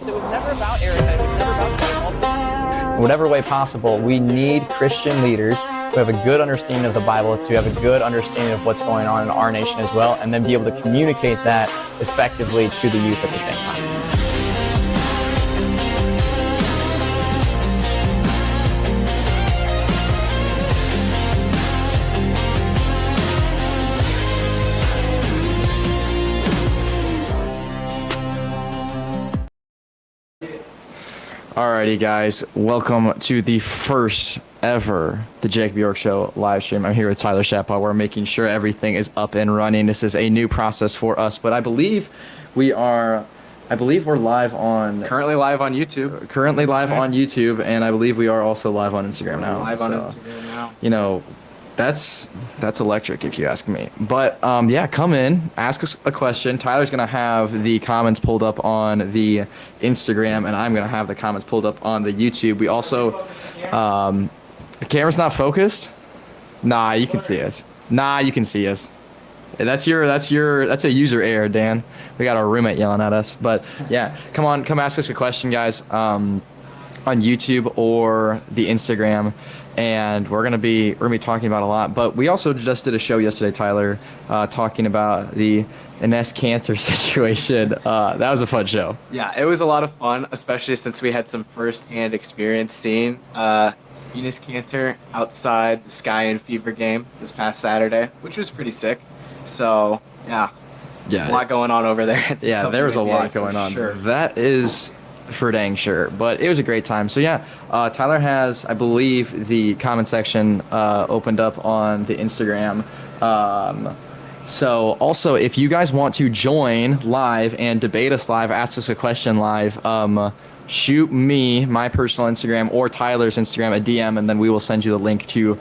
It was never about Erica. It was never about whatever way possible, we need Christian leaders who have a good understanding of the Bible, to have a good understanding of what's going on in our nation as well, and then be able to communicate that effectively to the youth at the same time. Alrighty, guys, welcome to the first ever The Jacob York Show live stream. I'm here with Tyler Shapaw. We're making sure everything is up and running. This is a new process for us, but I believe we're live on... Currently live on YouTube. Currently live on YouTube, and I believe we are also live on Instagram now. Live on Instagram now. You know, that's electric if you ask me. But yeah, come in, ask us a question. Tyler's gonna have the comments pulled up on the Instagram, and I'm gonna have the comments pulled up on the YouTube. We also the camera's not focused. Nah, you can see us. That's a user error, Dan. We got our roommate yelling at us. But yeah, come ask us a question, guys, on YouTube or the Instagram. And we're gonna be talking about a lot, but we also just did a show yesterday, Tyler, talking about the Ines Cantor situation. That was a fun show. Yeah, it was a lot of fun, especially since we had some first-hand experience seeing Ines Cantor outside the Sky and Fever game this past Saturday, which was pretty sick. So yeah, a lot going on over there. Yeah, there was a lot going on. Sure. That is for dang sure, but it was a great time. So yeah, Tyler has, I believe, the comment section opened up on the Instagram. So also, if you guys want to join live and debate us live, ask us a question live, shoot me my personal Instagram or Tyler's Instagram a DM, and then we will send you the link to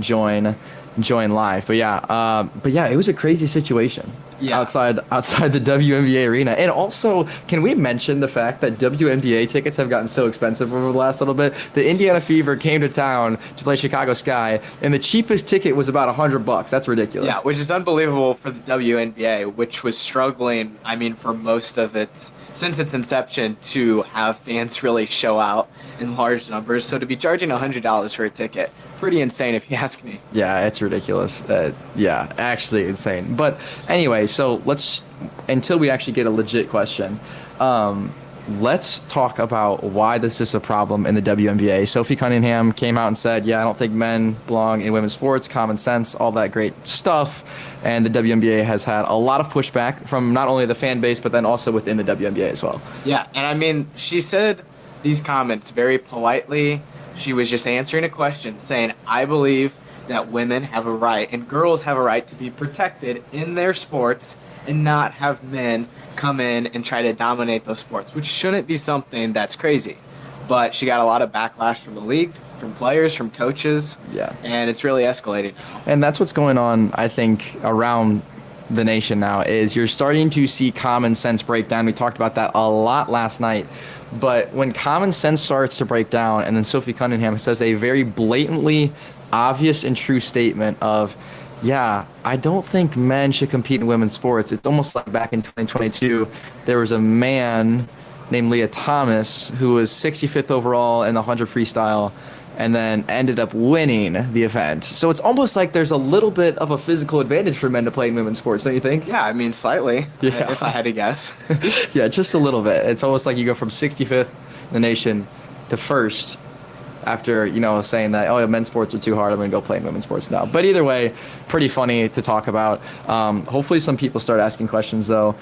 join live. But yeah, it was a crazy situation. Yeah. outside the WNBA arena. And also, can we mention the fact that WNBA tickets have gotten so expensive over the last little bit? The Indiana Fever came to town to play Chicago Sky, and the cheapest ticket was about $100. That's ridiculous. Yeah, which is unbelievable for the WNBA, which was struggling, for most of since its inception, to have fans really show out in large numbers. So to be charging $100 for a ticket, pretty insane if you ask me. Yeah, it's ridiculous. Yeah, actually insane. But anyway, so until we actually get a legit question, let's talk about why this is a problem in the WNBA. Sophie Cunningham came out and said, yeah, I don't think men belong in women's sports, common sense, all that great stuff. And the WNBA has had a lot of pushback from not only the fan base, but then also within the WNBA as well. Yeah, and she said these comments very politely. She was just answering a question saying, I believe that women have a right and girls have a right to be protected in their sports and not have men come in and try to dominate those sports, which shouldn't be something that's crazy. But she got a lot of backlash from the league, from players, from coaches. Yeah. And it's really escalated. And that's what's going on, I think, around the nation now, is you're starting to see common sense break down. We talked about that a lot last night. But when common sense starts to break down, and then Sophie Cunningham says a very blatantly obvious and true statement of, yeah, I don't think men should compete in women's sports. It's almost like back in 2022, there was a man named Leah Thomas who was 65th overall in the 100 freestyle and then ended up winning the event. So it's almost like there's a little bit of a physical advantage for men to play in women's sports, don't you think? Yeah, slightly, if I had to guess. Yeah, just a little bit. It's almost like you go from 65th in the nation to first after, saying that, oh, men's sports are too hard, I'm going to go play in women's sports now. But either way, pretty funny to talk about. Hopefully some people start asking questions, though.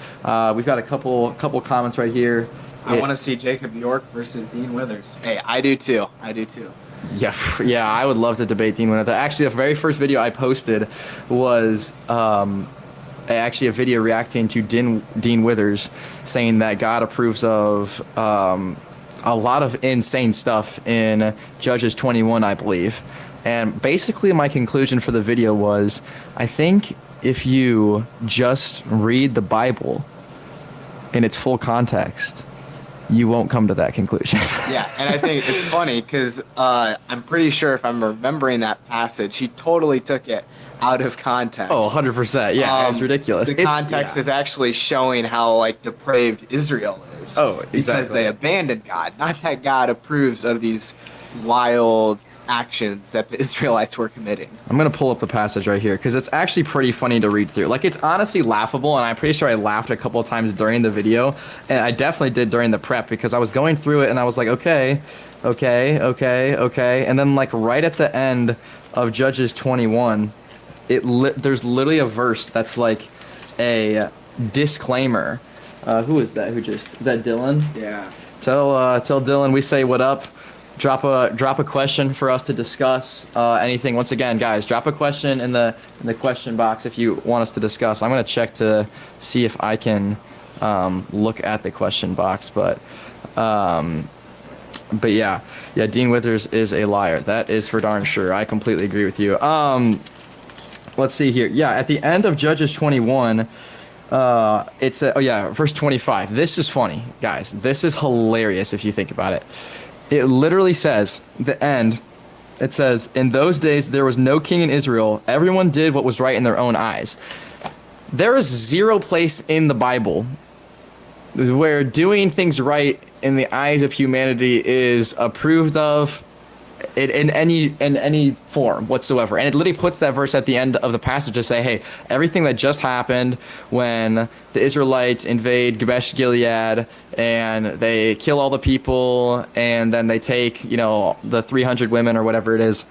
We've got a couple comments right here. I want to see Jacob York versus Dean Withers. Hey, I do too. Yeah, I would love to debate Dean Withers. Actually, the very first video I posted was actually a video reacting to Dean Withers, saying that God approves of a lot of insane stuff in Judges 21, I believe. And basically my conclusion for the video was, I think if you just read the Bible in its full context, you won't come to that conclusion. Yeah, and I think it's funny because I'm pretty sure if I'm remembering that passage, he totally took it out of context. Oh, 100%. Yeah, it's ridiculous. The context is actually showing how like depraved Israel is. Oh, exactly. Because they abandoned God. Not that God approves of these wild actions that the Israelites were committing. I'm going to pull up the passage right here because it's actually pretty funny to read through. Like, it's honestly laughable, and I'm pretty sure I laughed a couple of times during the video, and I definitely did during the prep because I was going through it and I was like, okay. And then, like, right at the end of Judges 21, there's literally a verse that's like a disclaimer. Who is that? Is that Dylan? Yeah. Tell Dylan we say what up. Drop a question for us to discuss. Anything. Once again, guys, drop a question in the question box if you want us to discuss. I'm gonna check to see if I can look at the question box, but yeah, Dean Withers is a liar. That is for darn sure. I completely agree with you. Let's see here. Yeah, at the end of Judges 21, it's verse 25. This is funny, guys. This is hilarious if you think about it. It literally says, the end, it says, in those days there was no king in Israel. Everyone did what was right in their own eyes. There is zero place in the Bible where doing things right in the eyes of humanity is approved of in any form whatsoever. And it literally puts that verse at the end of the passage to say, hey, everything that just happened when the Israelites invade Jabesh Gilead and they kill all the people and then they take, the 300 women or whatever it is.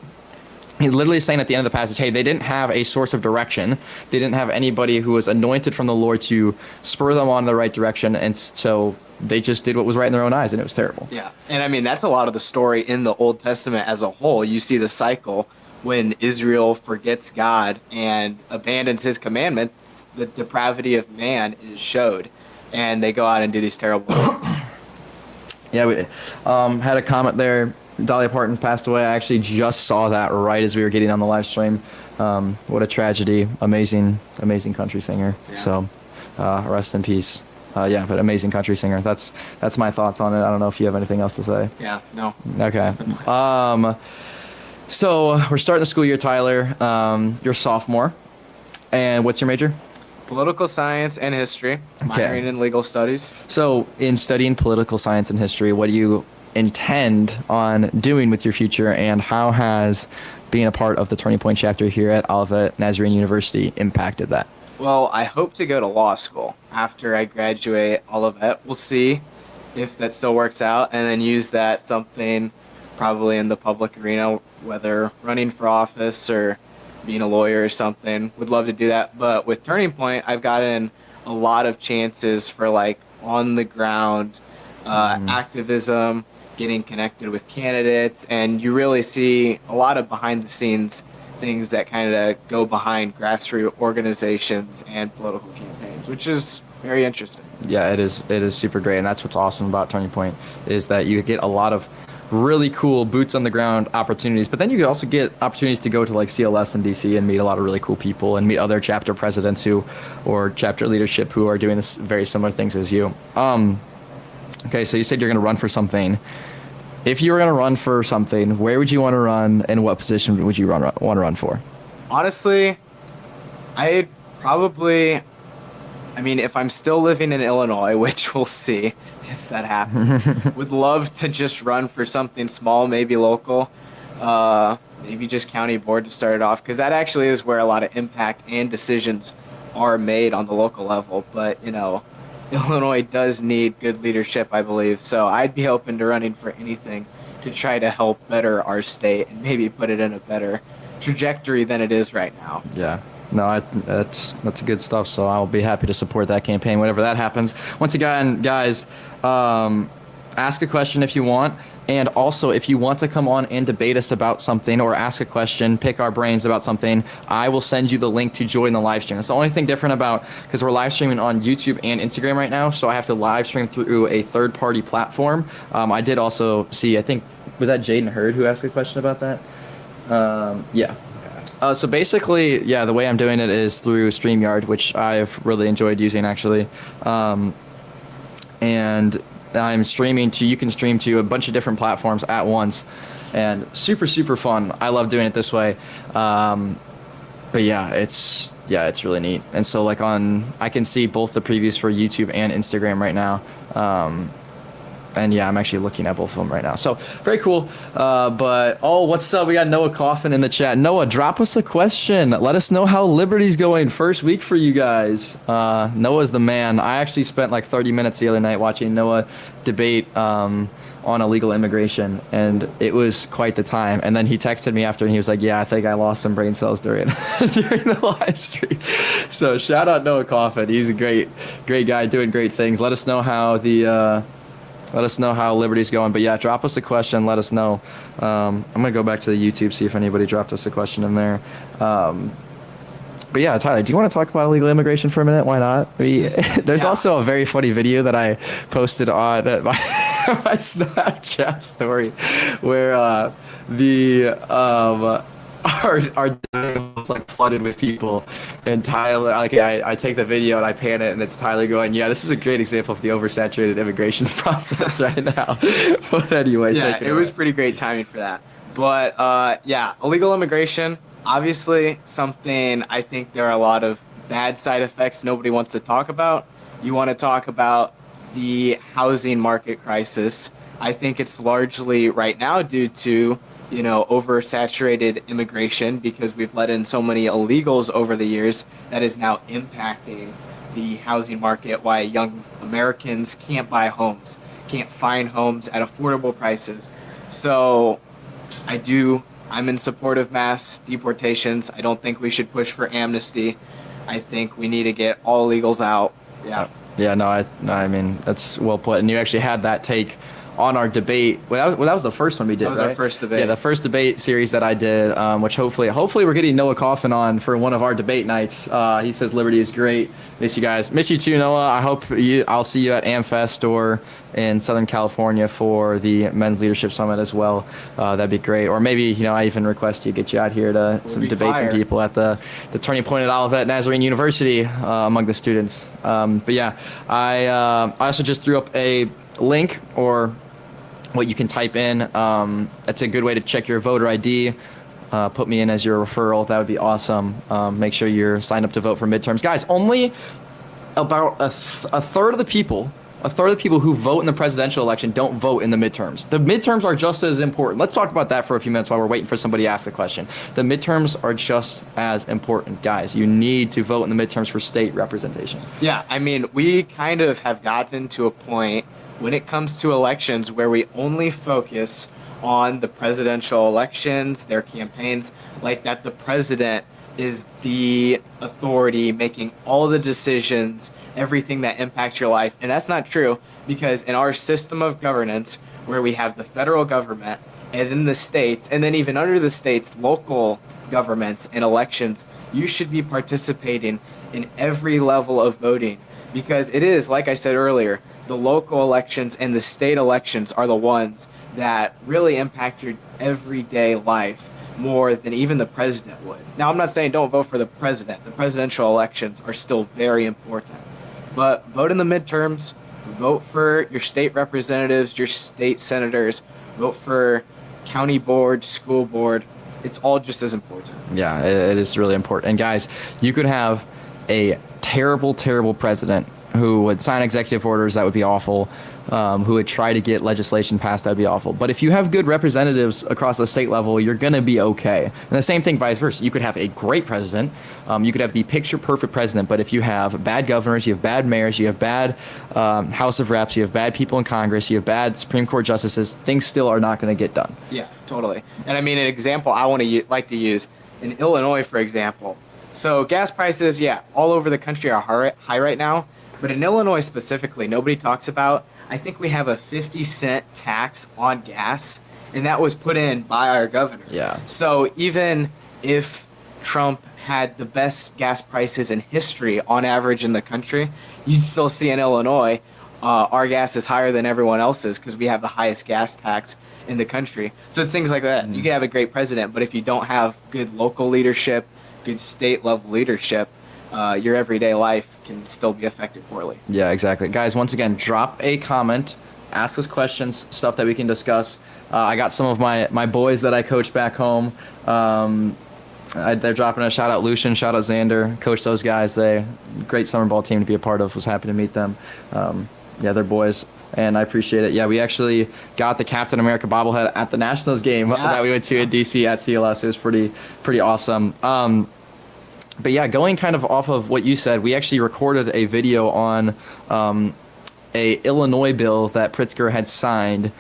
He's literally saying at the end of the passage, hey, they didn't have a source of direction. They didn't have anybody who was anointed from the Lord to spur them on the right direction. And so they just did what was right in their own eyes, and it was terrible. Yeah. And I mean, that's a lot of the story in the Old Testament as a whole. You see the cycle when Israel forgets God and abandons his commandments, the depravity of man is showed. And they go out and do these terrible things. Yeah, we had a comment there. Dolly Parton passed away. I actually just saw that right as we were getting on the live stream. What a tragedy. Amazing country singer. Yeah. So rest in peace. But amazing country singer. That's my thoughts on it. I don't know if you have anything else to say. Yeah, no. Okay. So we're starting the school year, Tyler. You're a sophomore. And what's your major? Political science and history. Minoring in legal studies. So in studying political science and history, what do you intend on doing with your future, and how has being a part of the Turning Point chapter here at Olivet Nazarene University impacted that? Well, I hope to go to law school after I graduate Olivet. We'll see if that still works out, and then use that something probably in the public arena, whether running for office or being a lawyer or something. Would love to do that. But with Turning Point, I've gotten a lot of chances for like on the ground activism, getting connected with candidates, and you really see a lot of behind the scenes things that kind of go behind grassroots organizations and political campaigns, which is very interesting. Yeah, it is super great, and that's what's awesome about Turning Point is that you get a lot of really cool boots on the ground opportunities, but then you also get opportunities to go to like CLS in DC and meet a lot of really cool people and meet other chapter presidents or chapter leadership who are doing this very similar things as you. Okay, so you said you're going to run for something. If you were going to run for something, where would you want to run, and what position would you want to run for? Honestly, I'd probably, if I'm still living in Illinois, which we'll see if that happens, would love to just run for something small, maybe local, maybe just county board to start it off, because that actually is where a lot of impact and decisions are made on the local level. But, Illinois does need good leadership, I believe, so I'd be open to running for anything to try to help better our state and maybe put it in a better trajectory than it is right now. Yeah. No, that's good stuff, so I'll be happy to support that campaign whenever that happens. Once again, guys, ask a question if you want. And also, if you want to come on and debate us about something or ask a question, pick our brains about something, I will send you the link to join the live stream. It's the only thing different because we're live streaming on YouTube and Instagram right now, so I have to live stream through a third-party platform. I did also see, I think, was that Jaden Hurd who asked a question about that? Yeah. So basically, the way I'm doing it is through StreamYard, which I've really enjoyed using, actually. And I'm streaming to, you can stream to a bunch of different platforms at once, and super, super fun. I love doing it this way. But yeah, it's really neat. And so like I can see both the previews for YouTube and Instagram right now. And yeah, I'm actually looking at both of them right now. So very cool. But what's up? We got Noah Coffin in the chat. Noah, drop us a question. Let us know how Liberty's going. First week for you guys. Noah's the man. I actually spent like 30 minutes the other night watching Noah debate on illegal immigration, and it was quite the time. And then he texted me after, and he was like, yeah, I think I lost some brain cells during the live stream. So shout out Noah Coffin. He's a great guy doing great things. Let us know how Liberty's going. But yeah, drop us a question. Let us know. I'm going to go back to the YouTube, see if anybody dropped us a question in there. But yeah, Tyler, do you want to talk about illegal immigration for a minute? Why not? There's also a very funny video that I posted on my Snapchat story where our dam was like flooded with people, and Tyler, like I take the video and I pan it, and it's Tyler going, yeah, this is a great example of the oversaturated immigration process right now. But anyway, yeah, it was pretty great timing for that. But yeah, illegal immigration, obviously something I think there are a lot of bad side effects nobody wants to talk about. You want to talk about the housing market crisis. I think it's largely right now due to, oversaturated immigration, because we've let in so many illegals over the years that is now impacting the housing market, why young Americans can't buy homes, can't find homes at affordable prices. So I'm in support of mass deportations. I don't think we should push for amnesty. I think we need to get all illegals out. Yeah. Yeah, no, I mean, that's well put. And you actually had that take on our debate. Well, that was the first one we did, That was right? our first debate. Yeah, the first debate series that I did, which hopefully we're getting Noah Coffin on for one of our debate nights. He says Liberty is great. Miss you guys. Miss you too, Noah. I'll see you at AmFest or in Southern California for the Men's Leadership Summit as well. That'd be great. Or maybe, I even request get you out here to some debates and people at the Turning Point at Olivet Nazarene University among the students. But yeah, I also just threw up a link, or what you can type in. That's a good way to check your voter ID. Put me in as your referral. That would be awesome. Make sure you're signed up to vote for midterms. Guys, only about a third of the people who vote in the presidential election don't vote in the midterms. The midterms are just as important. Let's talk about that for a few minutes while we're waiting for somebody to ask the question. The midterms are just as important, guys. You need to vote in the midterms for state representation. Yeah, I mean, we kind of have gotten to a point when it comes to elections where we only focus on the presidential elections, their campaigns, like that the president is the authority making all the decisions, everything that impacts your life. And that's not true, because in our system of governance, where we have the federal government and then the states, and then even under the states, local governments and elections, you should be participating in every level of voting, because it is, like I said earlier, the local elections and the state elections are the ones that really impact your everyday life more than even the president would. Now, I'm not saying don't vote for the president. The presidential elections are still very important. But vote in the midterms, vote for your state representatives, your state senators, vote for county board, school board. It's all just as important. Yeah, it is really important. And guys, you could have a terrible, terrible president who would sign executive orders that would be awful, who would try to get legislation passed that would be awful. But if you have good representatives across the state level, you're going to be okay. And the same thing vice versa. You could have a great president. You could have the picture-perfect president. But if you have bad governors, you have bad mayors, you have bad House of Reps, you have bad people in Congress, you have bad Supreme Court justices, things still are not going to get done. Yeah, totally. And I mean, an example I want to like to use, in Illinois, for example. So gas prices, yeah, all over the country are high right now. But in Illinois specifically, nobody talks about, I think we have a 50-cent tax on gas, and that was put in by our governor. Yeah. So even if Trump had the best gas prices in history on average in the country, you'd still see in Illinois, our gas is higher than everyone else's because we have the highest gas tax in the country. So it's things like that. You can have a great president, but if you don't have good local leadership, good state level leadership, your everyday life can still be affected poorly. Yeah, exactly. Guys, once again, drop a comment ask us questions, stuff that we can discuss. I got some of my boys that I coach back home. They're dropping a shout out Lucian, shout out Xander, coach those guys. They great summer ball team to be a part of. Was happy to meet them. Yeah, they're boys, and I appreciate it. Yeah, we actually got the Captain America bobblehead at the Nationals game that we went to in DC at CLS. It was pretty awesome. But yeah, going kind of off of what you said, we actually recorded a video on a Illinois bill that Pritzker had signed.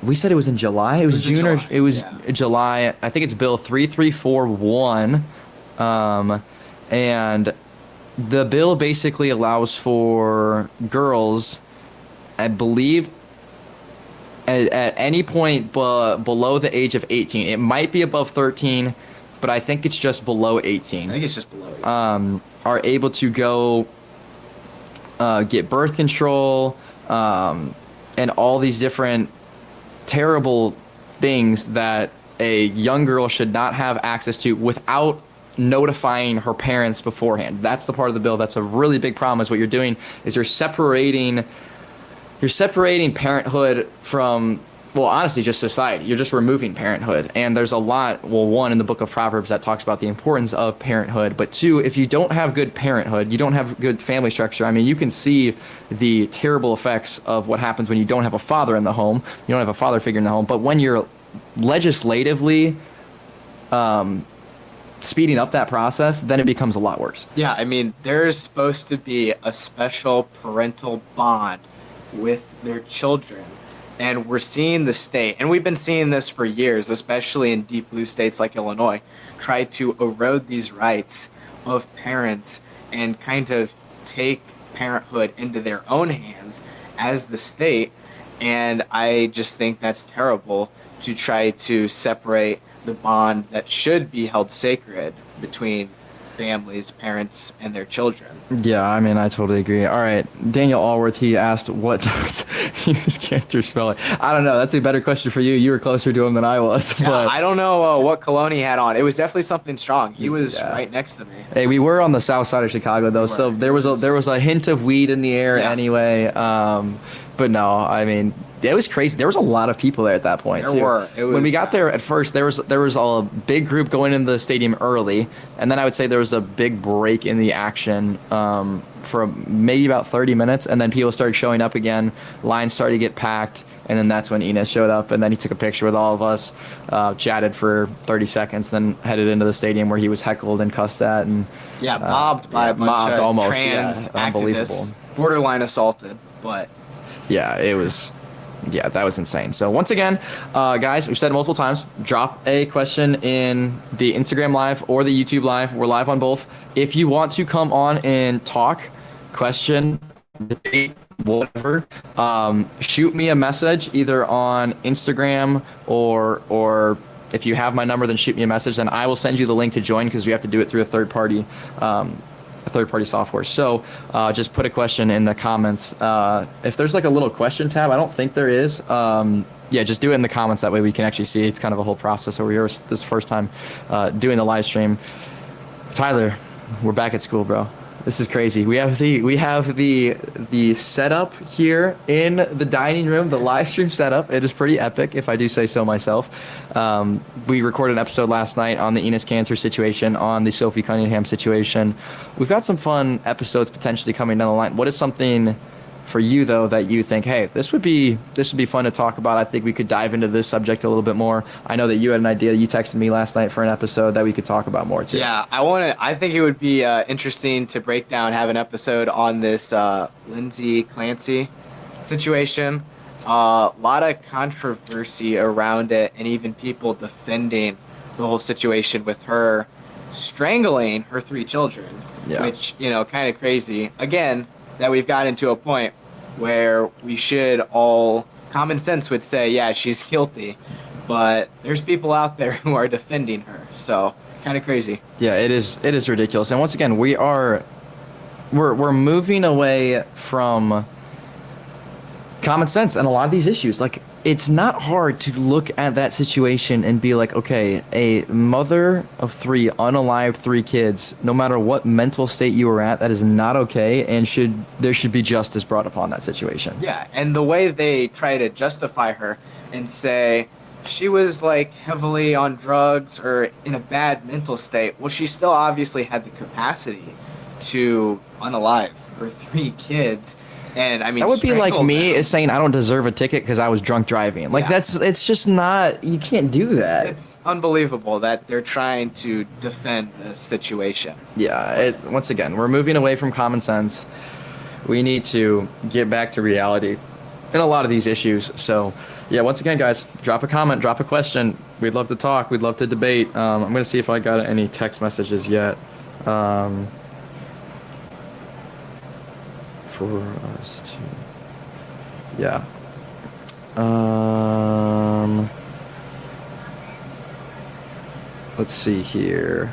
We said it was in July. It was June or it was July. I think it's Bill 3341, and the bill basically allows for girls, I believe, at any point below the age of 18. It might be above 13, but I think it's just below 18. I think it's just below 18. Are able to go get birth control and all these different terrible things that a young girl should not have access to without notifying her parents beforehand. That's the part of the bill that's a really big problem. Is what you're doing is you're separating parenthood from, well, honestly, just society. You're just removing parenthood. And there's a lot, well, one, in the book of Proverbs that talks about the importance of parenthood. But two, if you don't have good parenthood, you don't have good family structure. I mean, you can see the terrible effects of what happens when you don't have a father in the home. You don't have a father figure in the home. But when you're legislatively speeding up that process, then it becomes a lot worse. Yeah, I mean, there's supposed to be a special parental bond with their children. And we're seeing the state, and we've been seeing this for years, especially in deep blue states like Illinois, try to erode these rights of parents and kind of take parenthood into their own hands as the state. And I just think that's terrible to try to separate the bond that should be held sacred between families, parents, and their children. Yeah, I mean, I totally agree. All right, Daniel Allworth, he asked, what does enos cancer spell? I don't know. That's a better question for you. You were closer to him than I was. Yeah, but I don't know what cologne he had on. It was definitely something strong. He was right next to me. Hey, we were on the south side of Chicago, though, so there was a hint of weed in the air anyway. But no, I mean, it was crazy. There was a lot of people there at that point, too. When we got there at first, there was a big group going into the stadium early, and then I would say there was a big break in the action for maybe about 30 minutes, and then people started showing up again. Lines started to get packed, and then that's when Enos showed up, and then he took a picture with all of us, chatted for 30 seconds, then headed into the stadium where he was heckled and cussed at. And mobbed by a bunch of almost, trans unbelievable. activists, borderline assaulted, but... Yeah, it was... Yeah, that was insane. So once again, guys, we've said it multiple times, drop a question in the Instagram Live or the YouTube Live. We're live on both. If you want to come on and talk, question, debate, whatever, shoot me a message either on Instagram or if you have my number, then shoot me a message, and I will send you the link to join because we have to do it through a third-party software. So just put a question in the comments. If there's like a little question tab, I don't think there is. Yeah, just do it in the comments. That way we can actually see. It's kind of a whole process over here. This first time doing the live stream. Tyler, we're back at school, bro. This is crazy. We have the setup here in the dining room, the live stream setup. It is pretty epic, if I do say so myself. We recorded an episode last night on the Enos Cancer situation, on the Sophie Cunningham situation. We've got some fun episodes potentially coming down the line. What is something for you, though, that you think, hey, this would be fun to talk about? I think we could dive into this subject a little bit more. I know that you had an idea. You texted me last night for an episode that we could talk about more, too. Yeah, I think it would be interesting to break down, have an episode on this Lindsay Clancy situation. A lot of controversy around it, and even people defending the whole situation with her strangling her 3 children, which, kind of crazy. Again, that we've gotten to a point where we should all, common sense would say, yeah, she's guilty, but there's people out there who are defending her, so kind of crazy. Yeah, it is ridiculous. And once again, we're moving away from common sense and a lot of these issues. Like, it's not hard to look at that situation and be like, okay, a mother of 3 unalived 3 kids, no matter what mental state you were at, that is not okay, and there should be justice brought upon that situation. Yeah, and the way they try to justify her and say she was like heavily on drugs or in a bad mental state, well, she still obviously had the capacity to unalive her 3 kids. And I mean, that would be like me them. saying I don't deserve a ticket because I was drunk driving. Like it's just not. You can't do that. It's unbelievable that they're trying to defend this situation. Yeah. Once again, we're moving away from common sense. We need to get back to reality in a lot of these issues. So, yeah. Once again, guys, drop a comment, drop a question. We'd love to talk. We'd love to debate. I'm gonna see if I got any text messages yet. For us to, yeah. Let's see here.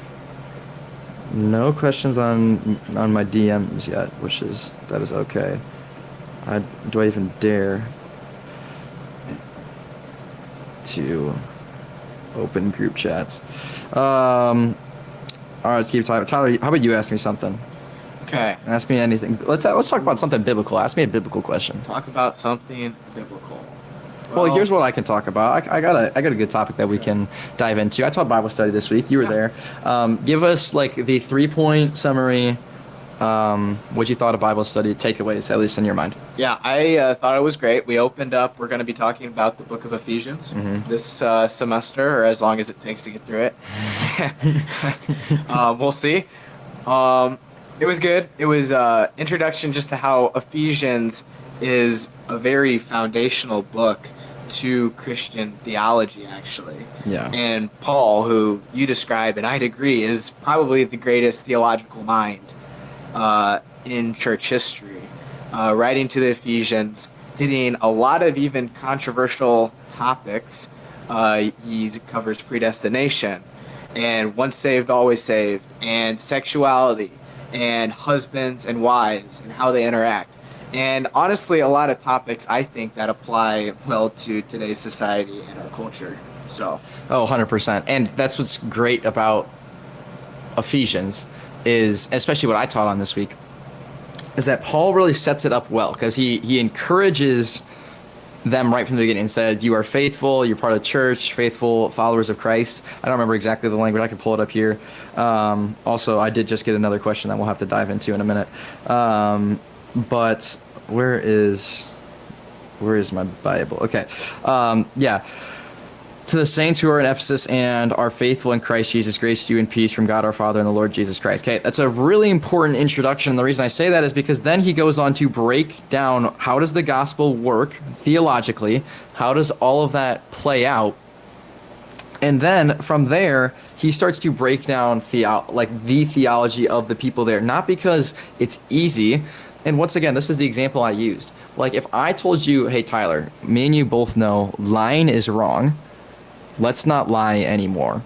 No questions on my DMs yet, that is okay. Do I even dare to open group chats? All right, let's keep talking. Tyler, how about you ask me something? Okay. Ask me anything. Let's talk about something biblical. Ask me a biblical question. Talk about something biblical. Well, here's what I can talk about. I got a good topic that we can dive into. I taught Bible study this week. You were there. Give us like the 3-point summary. What you thought of Bible study takeaways, at least in your mind. Yeah, I thought it was great. We opened up. We're going to be talking about the book of Ephesians this semester, or as long as it takes to get through it. We'll see. It was good. It was introduction just to how Ephesians is a very foundational book to Christian theology, actually. Yeah. And Paul, who you describe, and I'd agree, is probably the greatest theological mind in church history. Writing to the Ephesians, hitting a lot of even controversial topics. He covers predestination, and once saved, always saved, and sexuality, and husbands and wives and how they interact. And honestly, a lot of topics I think that apply well to today's society and our culture. So. Oh, 100%. And that's what's great about Ephesians is, especially what I taught on this week, is that Paul really sets it up well because he encourages them right from the beginning and said, you are faithful, you're part of the church, faithful followers of Christ. I don't remember exactly the language. I can pull it up here. Also, I did just get another question that we'll have to dive into in a minute. But where is my Bible? Okay. Yeah. To the saints who are in Ephesus and are faithful in Christ Jesus, grace to you and peace from God our Father and the Lord Jesus Christ. Okay, that's a really important introduction. And the reason I say that is because then he goes on to break down how does the gospel work theologically, how does all of that play out, and then from there he starts to break down the theology of the people there. Not because it's easy, and once again, this is the example I used. Like if I told you, hey Tyler, me and you both know lying is wrong. Let's not lie anymore.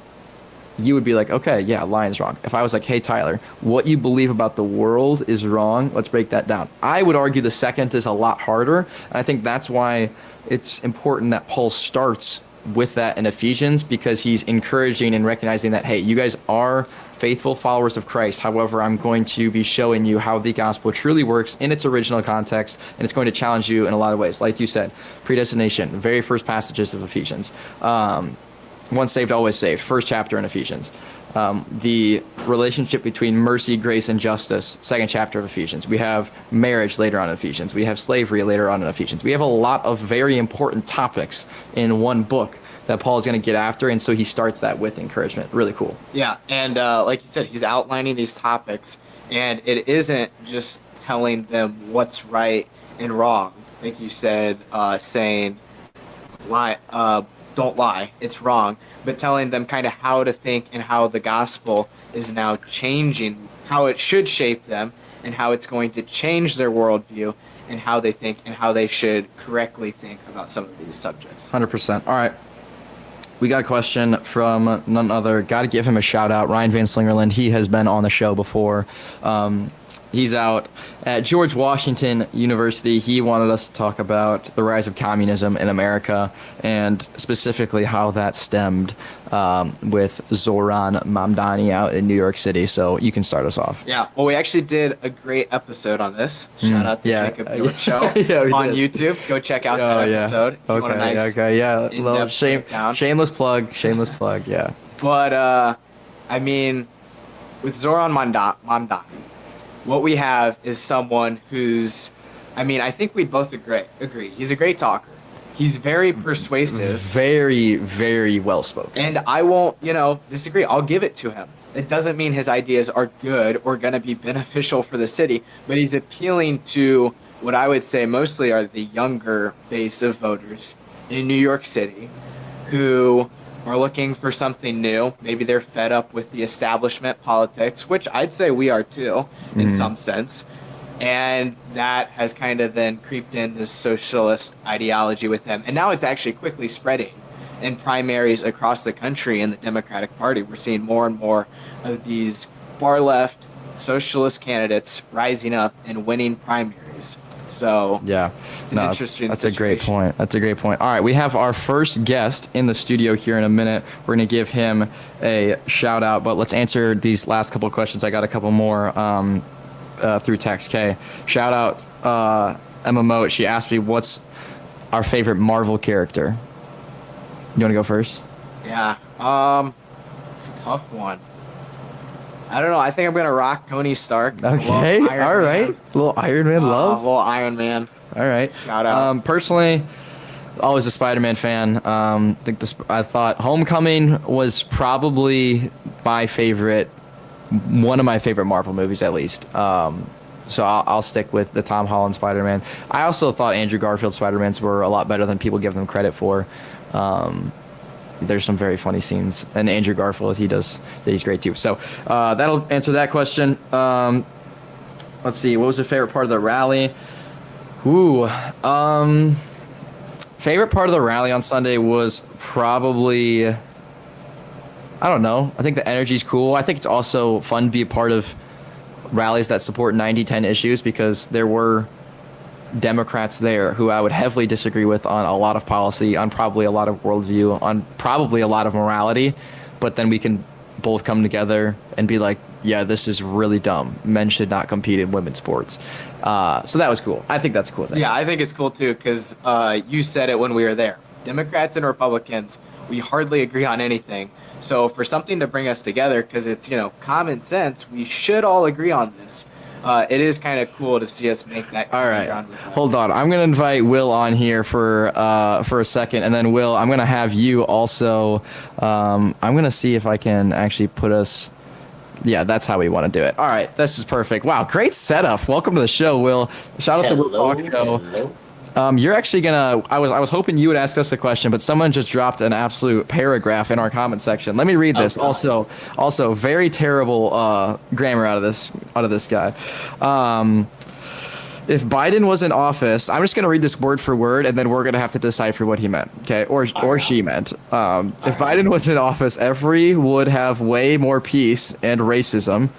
You would be like, okay, yeah, lying's wrong. If I was like, hey, Tyler, what you believe about the world is wrong. Let's break that down. I would argue the second is a lot harder. And I think that's why it's important that Paul starts with that in Ephesians, because he's encouraging and recognizing that, hey, you guys are faithful followers of Christ. However, I'm going to be showing you how the gospel truly works in its original context, and it's going to challenge you in a lot of ways. Like you said, predestination, very first passages of Ephesians. Once saved, always saved, first chapter in Ephesians. The relationship between mercy, grace, and justice, second chapter of Ephesians. We have marriage later on in Ephesians. We have slavery later on in Ephesians. We have a lot of very important topics in one book that Paul is going to get after, and so he starts that with encouragement. Really cool. Yeah, and like you said, he's outlining these topics, and it isn't just telling them what's right and wrong. Like you said, saying, don't lie, it's wrong, but telling them kind of how to think and how the gospel is now changing, how it should shape them, and how it's going to change their worldview, and how they think, and how they should correctly think about some of these subjects. 100%. All right. We got a question from none other. Got to give him a shout out. Ryan Van Slingerland. He has been on the show before. He's out at George Washington University. He wanted us to talk about the rise of communism in America and specifically how that stemmed with Zoran Mamdani out in New York City. So you can start us off. Yeah, well, we actually did a great episode on this. Shout out to Jacob York Show on YouTube. Go check out that episode. If you want a nice Little shameless plug. Yeah. But, I mean, with Zoran Mamdani, what we have is someone who's, I mean, I think we'd both agree. He's a great talker. He's very persuasive. Very, very well spoken. And I won't, disagree. I'll give it to him. It doesn't mean his ideas are good or going to be beneficial for the city, but he's appealing to what I would say mostly are the younger base of voters in New York City who are looking for something new. Maybe they're fed up with the establishment politics, which I'd say we are too, in some sense. And that has kind of then creeped in this socialist ideology with him. And now it's actually quickly spreading in primaries across the country in the Democratic Party. We're seeing more and more of these far left socialist candidates rising up and winning primaries. So yeah, it's an interesting That's situation. That's a great point. All right, we have our first guest in the studio here in a minute. We're going to give him a shout out, but let's answer these last couple of questions. I got a couple more through text. K. Shout out Emma Moat. She asked me what's our favorite Marvel character. You want to go first? Yeah. It's a tough one. I don't know. I think I'm gonna rock Tony Stark. Okay. All right. Little Iron Man love. Little Iron Man. All right. Shout out. Personally, always a Spider-Man fan. I thought Homecoming was probably one of my favorite Marvel movies, at least. So I'll stick with the Tom Holland Spider-Man. I also thought Andrew Garfield's Spider-Mans were a lot better than people give them credit for. There's some very funny scenes, and Andrew Garfield, he's great too. So that'll answer that question. Let's see, what was your favorite part of the rally? Favorite part of the rally on Sunday was probably, I don't know. I think the energy's cool. I think it's also fun to be a part of rallies that support 90-10 issues because there were Democrats there who I would heavily disagree with on a lot of policy, on probably a lot of worldview, on probably a lot of morality, but then we can both come together and be like, yeah, this is really dumb. Men should not compete in women's sports. So that was cool. I think that's a cool thing. Yeah, I think it's cool too because you said it when we were there. Democrats and Republicans, we hardly agree on anything. So for something to bring us together, because it's, common sense, we should all agree on this. It is kind of cool to see us make that. All right, hold on. I'm gonna invite Will on here for a second, and then Will, I'm gonna have you also. I'm gonna see if I can actually put us. Yeah, that's how we want to do it. All right, this is perfect. Wow, great setup. Welcome to the show, Will. Shout out to Will Talk Show. Hello. You're actually gonna. I was hoping you would ask us a question, but someone just dropped an absolute paragraph in our comment section. Let me read this. Also, very terrible grammar out of this guy. If Biden was in office, I'm just gonna read this word for word, and then we're gonna have to decipher what he meant. Okay, or she meant. If Biden was in office, every would have way more peace, and racism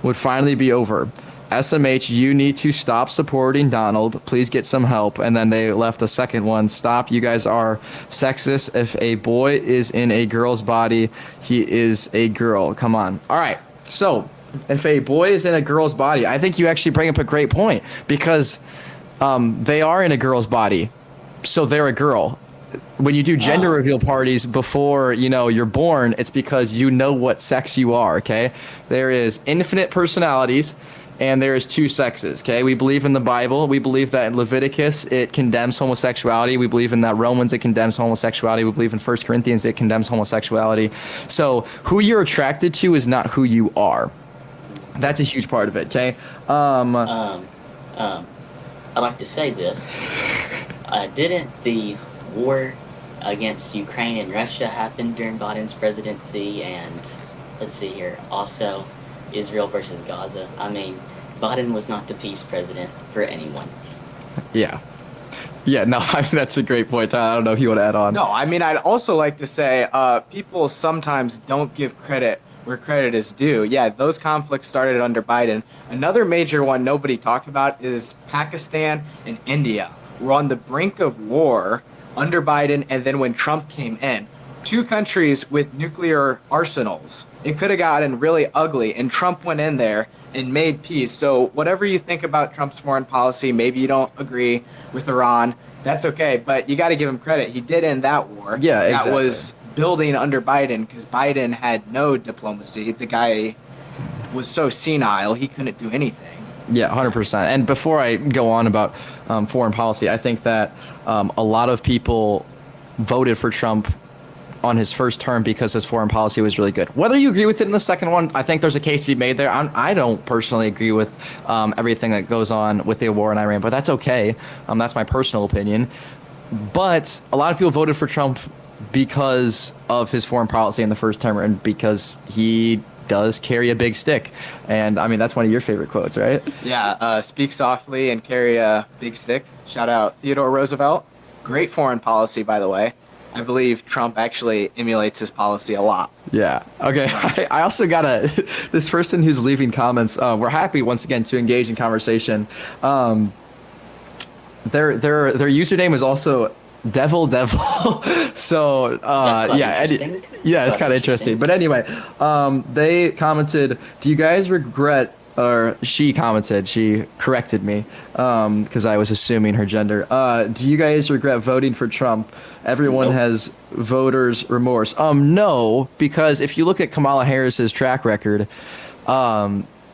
would finally be over. SMH, you need to stop supporting Donald. Please get some help. And then they left a second one. Stop. You guys are sexist. If a boy is in a girl's body, he is a girl. Come on. All right. So if a boy is in a girl's body, I think you actually bring up a great point because they are in a girl's body. So they're a girl. When you do gender reveal parties before, you're born, it's because you know what sex you are. Okay. There is infinite personalities. And there is two sexes, okay? We believe in the Bible. We believe that in Leviticus, it condemns homosexuality. We believe in that Romans, it condemns homosexuality. We believe in 1 Corinthians, it condemns homosexuality. So who you're attracted to is not who you are. That's a huge part of it, okay? I'd like to say this. Didn't the war against Ukraine and Russia happen during Biden's presidency? And let's see here, also Israel versus Gaza. I mean, Biden was not the peace president for anyone. Yeah. Yeah, no, that's a great point. I don't know if you want to add on. No, I mean, I'd also like to say people sometimes don't give credit where credit is due. Yeah, those conflicts started under Biden. Another major one nobody talked about is Pakistan and India. We're on the brink of war under Biden, and then when Trump came in, two countries with nuclear arsenals. It could have gotten really ugly, and Trump went in there and made peace. So whatever you think about Trump's foreign policy, maybe you don't agree with Iran, that's okay, but you got to give him credit. He did end that war. Yeah, exactly. That was building under Biden because Biden had no diplomacy. The guy was so senile, he couldn't do anything. Yeah, 100%. And before I go on about foreign policy, I think that a lot of people voted for Trump on his first term because his foreign policy was really good. Whether you agree with it in the second one, I think there's a case to be made there. I don't personally agree with everything that goes on with the war in Iran, but that's okay. That's my personal opinion. But a lot of people voted for Trump because of his foreign policy in the first term and because he does carry a big stick. And I mean, that's one of your favorite quotes, right? Yeah, speak softly and carry a big stick. Shout out Theodore Roosevelt. Great foreign policy, by the way. I believe Trump actually emulates his policy a lot. Yeah. Okay. I also got this person who's leaving comments. We're happy once again to engage in conversation. Their username is also Devil. So yeah, it's kind of interesting. But anyway, they commented, "Do you guys regret?" Or she commented, she corrected me because I was assuming her gender. Do you guys regret voting for Trump? Everyone has voters' remorse. No, because if you look at Kamala Harris's track record,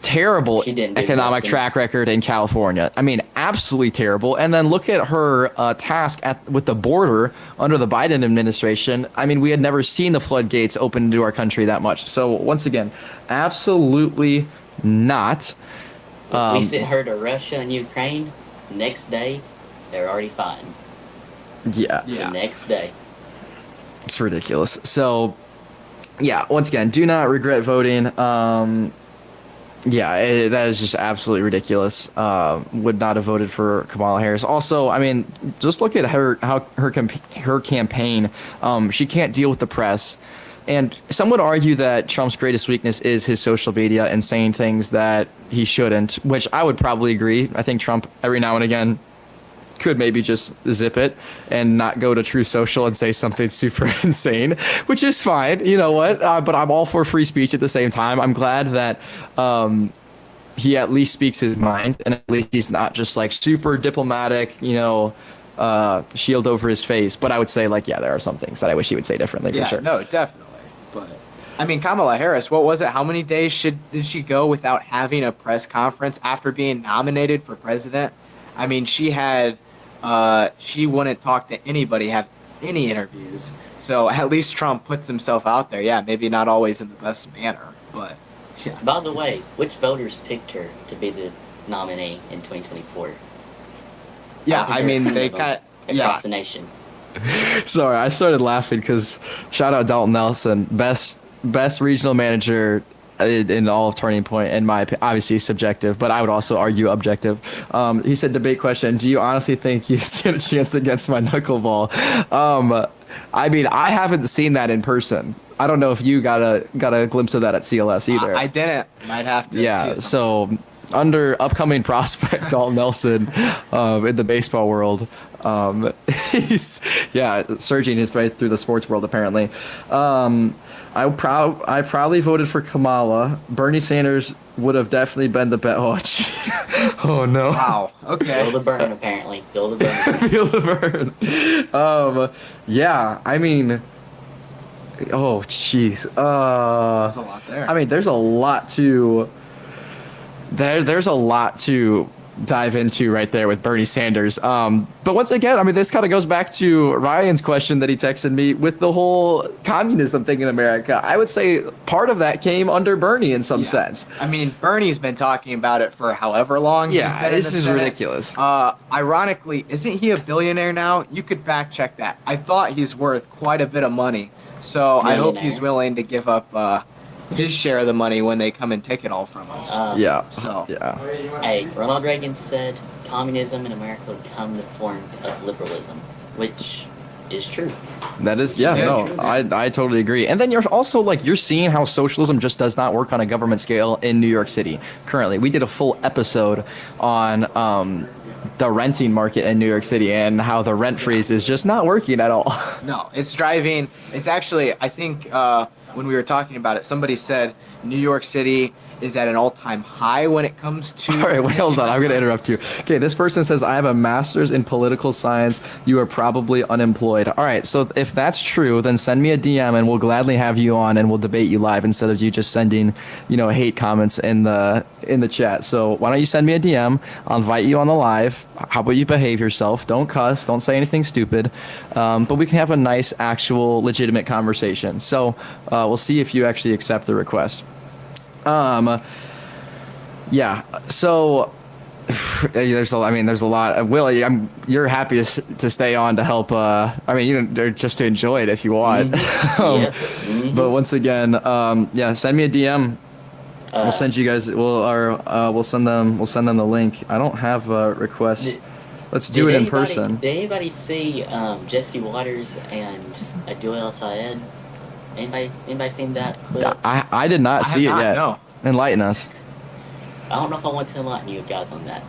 terrible economic track record in California. I mean, absolutely terrible. And then look at her task with the border under the Biden administration. I mean, we had never seen the floodgates open into our country that much. So once again, absolutely not. We sent her to Russia and Ukraine. Next day, they're already fine. Yeah. The next day. It's ridiculous. So, yeah, once again, do not regret voting. That is just absolutely ridiculous. Would not have voted for Kamala Harris. Also, I mean, just look at her campaign. She can't deal with the press. And some would argue that Trump's greatest weakness is his social media and saying things that he shouldn't, which I would probably agree. I think Trump, every now and again, could maybe just zip it and not go to Truth Social and say something super insane, which is fine. You know what? But I'm all for free speech at the same time. I'm glad that he at least speaks his mind, and at least he's not just like super diplomatic, shield over his face. But I would say, there are some things that I wish he would say differently, for sure. No, definitely. But I mean, Kamala Harris, what was it? How many days did she go without having a press conference after being nominated for president? I mean, she wouldn't talk to anybody, have any interviews. So at least Trump puts himself out there. Yeah, maybe not always in the best manner, but yeah. By the way, which voters picked her to be the nominee in 2024? Yeah, I mean, they kind of across the nation. Sorry, I started laughing because shout out Dalton Nelson, best regional manager in all of Turning Point, in my opinion. Obviously subjective, but I would also argue objective. He said, debate question, do you honestly think you stand a chance against my knuckleball? I mean, I haven't seen that in person. I don't know if you got a glimpse of that at CLS either. I didn't. Might have to see it so under upcoming prospect Dalton Nelson in the baseball world, he's surging his way through the sports world apparently. I probably voted for Kamala. Bernie Sanders would have definitely been the bet. Oh no! Wow. Okay. Feel the burn, apparently. Feel the burn. Feel the burn. Yeah. I mean, oh jeez. There's a lot there. I mean, there's a lot to. There's a lot to dive into right there with Bernie Sanders. But once again, I mean, this kind of goes back to Ryan's question that he texted me with the whole communism thing in America. I would say part of that came under Bernie in some sense. I mean, Bernie's been talking about it for however long. Yeah, he's been this in the is Senate. ridiculous. Ironically, isn't he a billionaire now? You could fact check that. I thought he's worth quite a bit of money. So I hope he's willing to give up his share of the money when they come and take it all from us. Hey, Ronald Reagan said communism in America would come in the form of liberalism, which is true. That is, yeah, no, I totally agree. And then you're also like, you're seeing how socialism just does not work on a government scale in New York City currently. We did a full episode on the renting market in New York City and how the rent freeze is just not working at all. No, it's actually, I think when we were talking about it, somebody said New York City is at an all-time high when it comes to... All right, wait, hold on. I'm going to interrupt you. Okay, this person says, I have a master's in political science. You are probably unemployed. All right, so if that's true, then send me a DM and we'll gladly have you on and we'll debate you live instead of you just sending, hate comments in the chat. So why don't you send me a DM? I'll invite you on the live. How about you behave yourself? Don't cuss. Don't say anything stupid. But we can have a nice, actual, legitimate conversation. So we'll see if you actually accept the request. Yeah. So there's a lot. Will, you're happy to stay on to help. Just to enjoy it if you want. But once again, send me a DM. We'll send you guys. We'll send them the link. I don't have a request. Let's do it in person. Did anybody see Jesse Waters and Adil El Sayed? Anybody seen that clip? I did not see it yet. No. Enlighten us. I don't know if I want to enlighten you guys on that.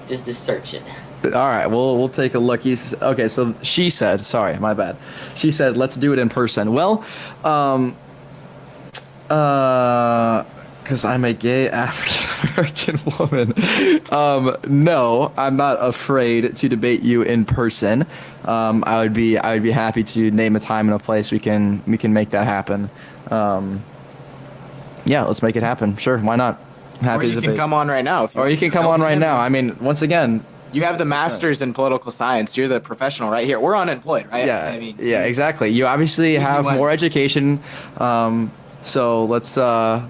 Just search it. All right, we'll take a look. Okay, so she said, sorry, my bad. She said, let's do it in person. Well, because I'm a gay African American woman. No, I'm not afraid to debate you in person. I would be happy to name a time and a place we can make that happen. Yeah, let's make it happen. Sure, why not? Happy or you can come on right now. Or you can come on right now. I mean, once again, you have the master's in political science. You're the professional right here. We're unemployed, right? Yeah, exactly. You obviously have more education. So let's do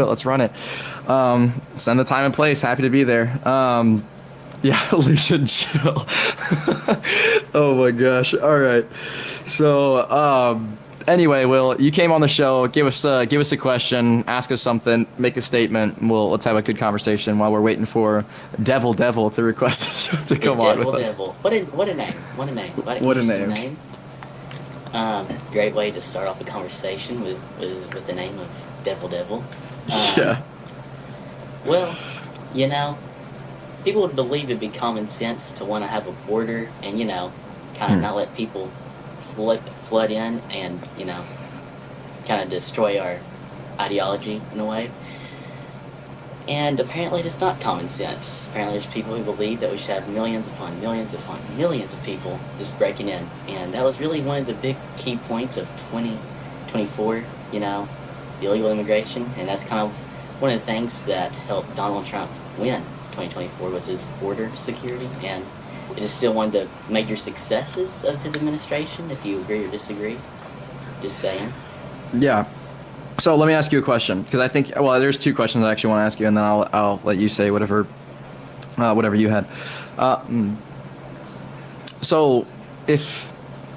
it. Let's run it. Send the time and place. Happy to be there. Yeah, Lucian, chill. Oh my gosh. All right. So, anyway, Will, you came on the show. Give us a question, ask us something, make a statement. And let's have a good conversation while we're waiting for Devil to request a show to come on with us. What a name. What a name. Great way to start off a conversation with the name of Devil. Yeah. Well, people would believe it'd be common sense to want to have a border and, kind of not let people flood in and, kind of destroy our ideology in a way. And apparently it's not common sense. Apparently there's people who believe that we should have millions upon millions upon millions of people just breaking in. And that was really one of the big key points of 2024, the illegal immigration. And that's kind of one of the things that helped Donald Trump win 2024 was his border security. And it is still one of the major successes of his administration, if you agree or disagree. Just saying. Yeah. So let me ask you a question, because I think, there's two questions I actually want to ask you, and then I'll let you say whatever you had. So if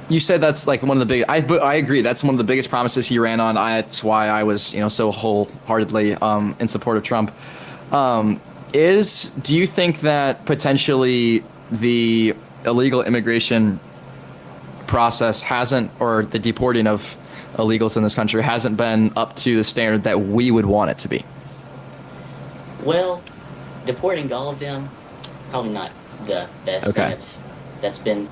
you said that's like one of the big, I agree, that's one of the biggest promises he ran on. That's why I was, so wholeheartedly in support of Trump. Do you think that potentially the illegal immigration process or the deporting of illegals in this country hasn't been up to the standard that we would want it to be? Well, deporting all of them, probably not the best. Okay. That's been,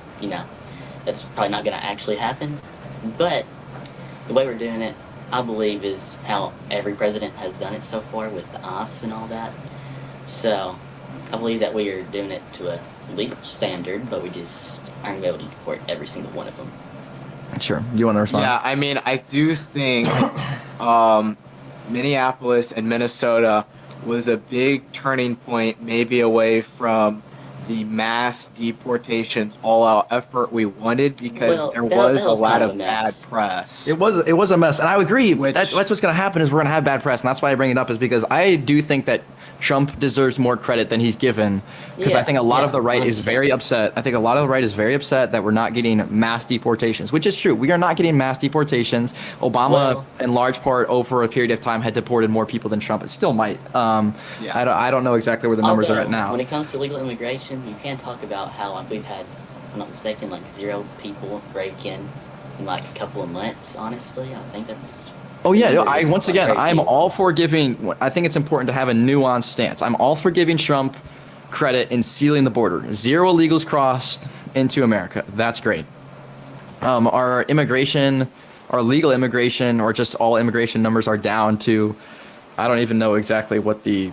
that's probably not going to actually happen. But the way we're doing it, I believe, is how every president has done it so far with the ICE and all that. So I believe that we are doing it to a legal standard, but we just aren't able to deport every single one of them. Sure. You want to respond? Yeah, I mean, I do think Minneapolis and Minnesota was a big turning point, maybe away from the mass deportations all-out effort we wanted, because there was a lot of bad press. It was a mess, and I agree. That's what's going to happen is we're going to have bad press, and that's why I bring it up, is because I do think that Trump deserves more credit than he's given, because I think a lot of the right is very upset. I think a lot of the right is very upset that we're not getting mass deportations, which is true. We are not getting mass deportations. Obama, in large part, over a period of time, had deported more people than Trump. It still might. I don't know exactly where the numbers are at now. When it comes to legal immigration, you can talk about how we've had I'm not mistaken, like 0 people break in like a couple of months. Honestly, I think that's. Oh yeah, Numbers I once are again, very I'm few. all for giving. I think it's important to have a nuanced stance. I'm all for giving Trump credit in sealing the border. 0 illegals crossed into America. That's great. Our immigration, our legal immigration, or just all immigration numbers are down to, I don't even know exactly what the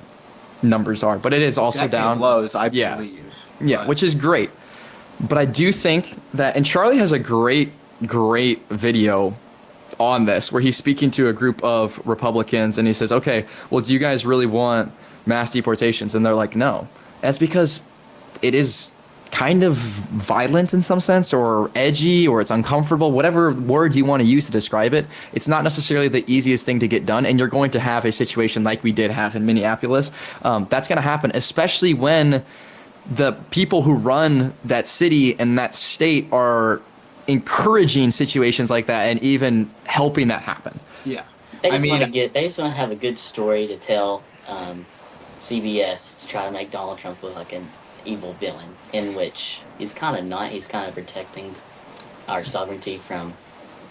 numbers are, but it is also Decade down. lows, I Yeah. believe. Yeah, But- which is great. But I do think that, and Charlie has a great video on this where he's speaking to a group of Republicans and he says, okay, well, do you guys really want mass deportations? And they're like, no. That's because it is kind of violent in some sense, or edgy, or it's uncomfortable, whatever word you want to use to describe it. It's not necessarily the easiest thing to get done, and you're going to have a situation like we did have in Minneapolis. That's going to happen, especially when the people who run that city and that state are encouraging situations like that and even helping that happen. Yeah. They I just want to mean, get. They just want to have a good story to tell CBS to try to make Donald Trump look like an evil villain, in which he's kind of not. He's kind of protecting our sovereignty from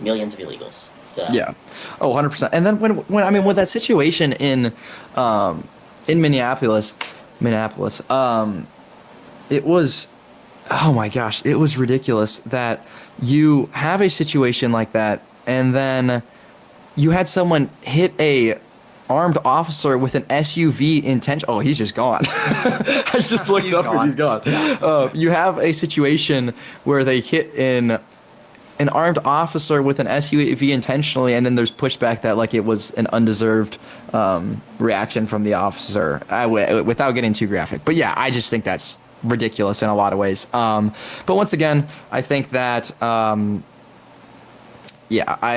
millions of illegals. So Yeah. Oh, 100%. And then when I mean, with that situation in Minneapolis, it was, oh my gosh, it was ridiculous that you have a situation like that, and then you had someone hit a armed officer with an SUV intention. Oh, he's just gone. I just looked He's up and gone. he's gone. You have a situation where they hit an armed officer with an SUV intentionally, and then there's pushback that like it was an undeserved reaction from the officer. Without getting too graphic, but yeah, I just think that's ridiculous in a lot of ways. But once again, I think that I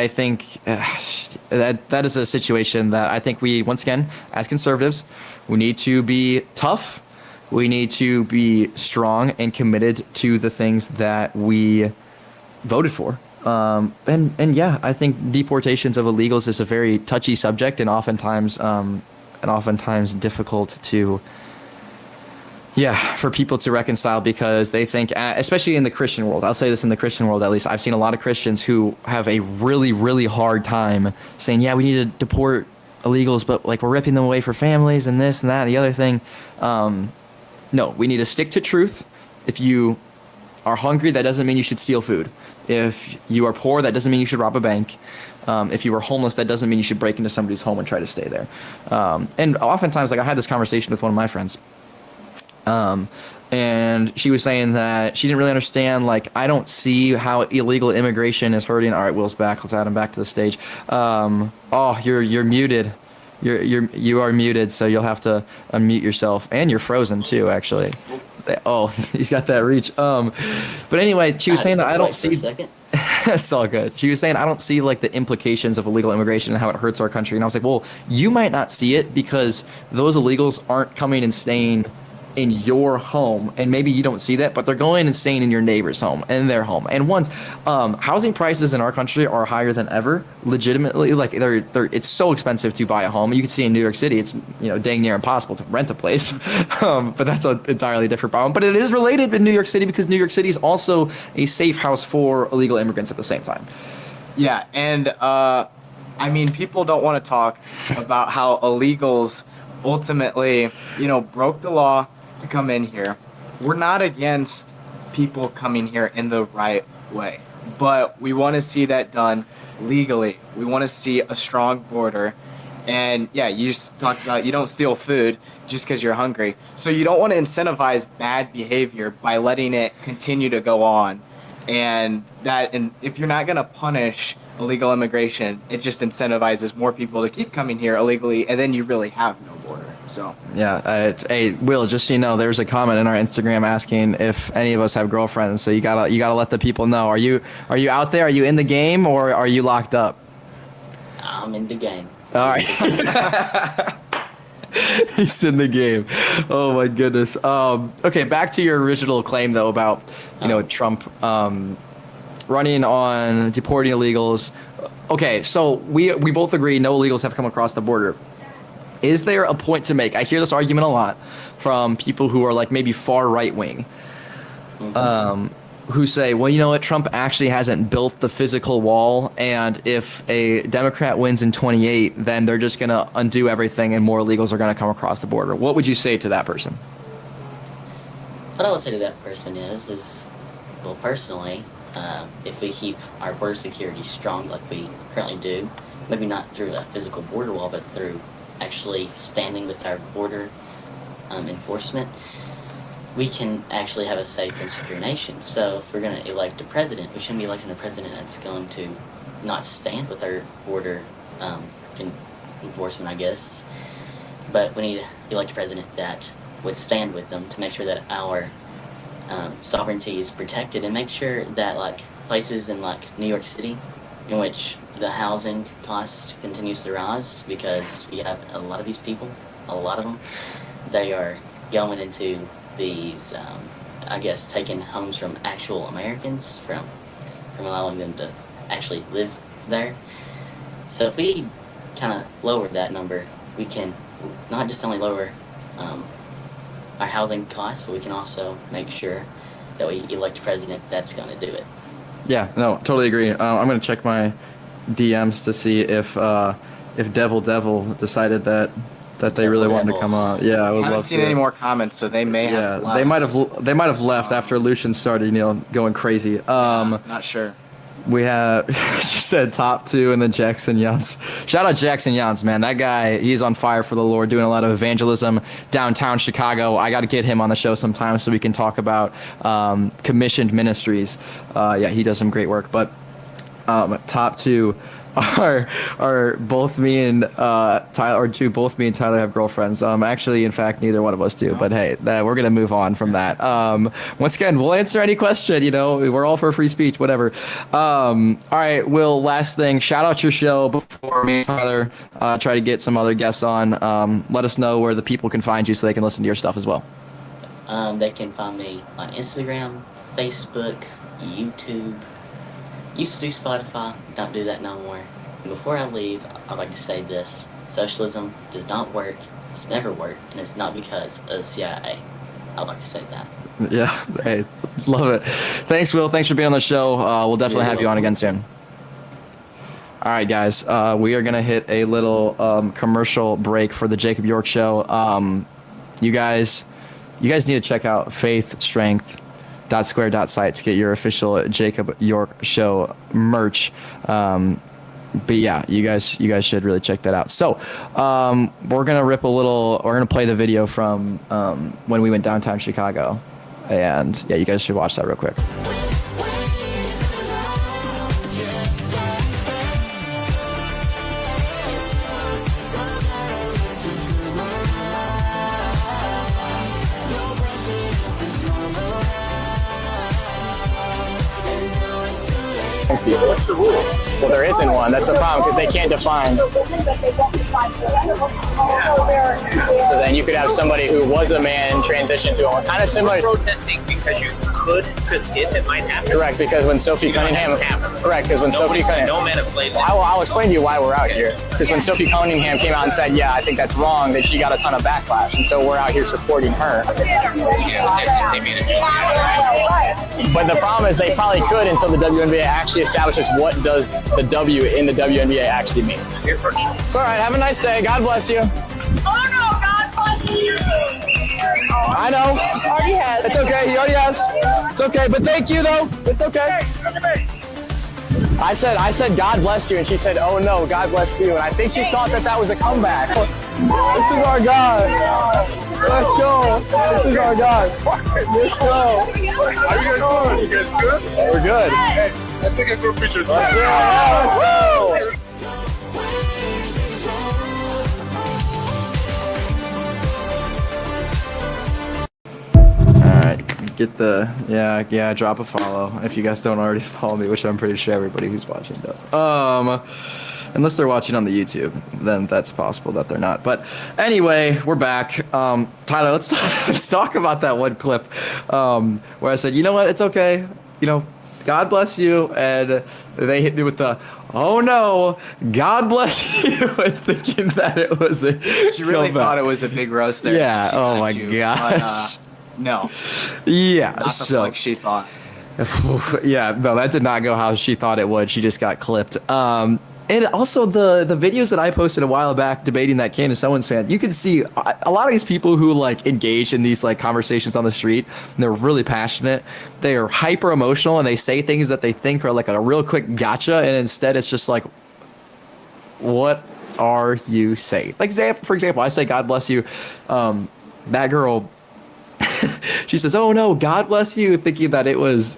think that is a situation that I think we, once again, as conservatives, we need to be tough. We need to be strong and committed to the things that we voted for. And yeah, I think deportations of illegals is a very touchy subject, and oftentimes difficult to, for people to reconcile, because they think, especially in the Christian world, I'll say this in the Christian world at least, I've seen a lot of Christians who have a really, really hard time saying, yeah, we need to deport illegals, but like we're ripping them away for families and this and that and the other thing. No, we need to stick to truth. If you are hungry, that doesn't mean you should steal food. If you are poor, that doesn't mean you should rob a bank. If you are homeless, that doesn't mean you should break into somebody's home and try to stay there. And oftentimes, like I had this conversation with one of my friends, and she was saying that she didn't really understand, like, I don't see how illegal immigration is hurting. All right, Will's back. Let's add him back to the stage. Oh, you're muted. You are muted, so you'll have to unmute yourself, and you're frozen too, actually. Oh, he's got that reach. But anyway, she was saying that I don't see. That's all good. She was saying I don't see like the implications of illegal immigration and how it hurts our country, and I was like, well, you might not see it because those illegals aren't coming and staying in your home, and maybe you don't see that, but they're going and staying in your neighbor's home and their home. And once housing prices in our country are higher than ever, legitimately, like they're it's so expensive to buy a home. You can see in New York City, it's dang near impossible to rent a place. But that's an entirely different problem. But it is related to New York City because New York City is also a safe house for illegal immigrants at the same time. Yeah, and I mean, people don't want to talk about how illegals ultimately, broke the law to come in here. We're not against people coming here in the right way, but we want to see that done legally. We want to see a strong border. And yeah, you just talked about you don't steal food just because you're hungry. So you don't want to incentivize bad behavior by letting it continue to go on. And if you're not going to punish illegal immigration, it just incentivizes more people to keep coming here illegally, and then you really have no border. So yeah, hey Will, just so you know, there's a comment in our Instagram asking if any of us have girlfriends. So you gotta let the people know. Are you out there? Are you in the game, or are you locked up? I'm in the game. All right. He's in the game. Oh my goodness. Okay, back to your original claim though about Trump running on deporting illegals. Okay, so we both agree no illegals have come across the border. Is there a point to make? I hear this argument a lot from people who are like maybe far right wing. who say, well, you know what, Trump actually hasn't built the physical wall, and if a Democrat wins in 28, then they're just going to undo everything and more illegals are going to come across the border. What would you say to that person? What I would say to that person is well, personally, if we keep our border security strong like we currently do, maybe not through a physical border wall, but through actually standing with our border enforcement, we can actually have a safe and secure nation. So if we're going to elect a president, we shouldn't be electing a president that's going to not stand with our border enforcement, I guess. But we need to elect a president that would stand with them to make sure that our sovereignty is protected, and make sure that like places in like New York City, in which the housing cost continues to rise because you have a lot of these people, a lot of them, they are going into these, I guess, taking homes from actual Americans, from allowing them to actually live there. So if we kind of lower that number, we can not just only lower our housing costs, but we can also make sure that we elect a president that's going to do it. Yeah, no, totally agree. I'm going to check my DMs to see if Devil decided that they really wanted to come on. Yeah, I would love to. I haven't seen any more comments, so they may have. Yeah, they might have left after Lucian started, going crazy. Not sure. We have, she said top 2 and then Jackson Yance. Shout out Jackson Yance, man. That guy, he's on fire for the Lord, doing a lot of evangelism downtown Chicago. I got to get him on the show sometime so we can talk about commissioned ministries. Yeah, he does some great work. But top 2 are both me and Tyler, or both me and Tyler have girlfriends. Actually, in fact, neither one of us do. But hey, we're gonna move on from that. Once again, we'll answer any question. We're all for free speech, whatever. All right, Will. Last thing, shout out your show before me and Tyler try to get some other guests on. Let us know where the people can find you so they can listen to your stuff as well. They can find me on Instagram, Facebook, YouTube. Used to do Spotify, don't do that no more. And before I leave, I'd like to say this. Socialism does not work, it's never worked, and it's not because of the CIA. I'd like to say that. Yeah, hey, love it. Thanks, Will. Thanks for being on the show. We'll definitely have you on again soon. All right, guys, we are going to hit a little commercial break for the Jacob York Show. You guys need to check out Faith, Strength, .square.site to get your official Jacob York Show merch. But yeah, you guys should really check that out. So we're gonna play the video from when we went downtown Chicago, and yeah, you guys should watch that real quick. What's the rule? Well, there isn't one. That's the problem because they can't define. So then you could have somebody who was a man and transition to a woman. Kind of similar. Protesting because you could, because if it might happen. Correct, because when Sophie Cunningham. Correct, because when Sophie Cunningham. No man have played that. I'll explain to you why we're out here. Because when Sophie Cunningham came out and said, yeah, I think that's wrong, that she got a ton of backlash. And so we're out here supporting her. Yeah, they made a joke. But the problem is they probably could until the WNBA actually establishes what does the W in the WNBA actually mean. It's all right. Have a nice day. God bless you. Oh no, God bless you! I know. Already has. It's okay. He already has. It's okay. But thank you, though. It's okay. I said, God bless you, and she said, oh no, God bless you. And I think she thought that was a comeback. This is our God. Let's go. This is our God. Let's go. How you guys doing? You guys good? We're good. Hey, let's take a group picture. Yeah, let's go. Drop a follow if you guys don't already follow me, which I'm pretty sure everybody who's watching does. Unless they're watching on the YouTube, then that's possible that they're not. But anyway, we're back. Tyler, let's talk about that one clip where I said, you know what, it's okay. God bless you, and they hit me with the, oh no, God bless you, and thinking that it was a She really thought it was a big roast there. Yeah, She oh liked my you, gosh. But, no, yeah, not the so flick she thought. Yeah, no, that did not go how she thought it would. She just got clipped. And also the videos that I posted a while back debating that Candace Owens fan, you can see a lot of these people who like engage in these like conversations on the street, and they're really passionate. They are hyper emotional and they say things that they think are like a real quick gotcha, and instead it's just like, what are you saying? Like, for example, I say God bless you. That girl, she says, oh no, God bless you, thinking that it was,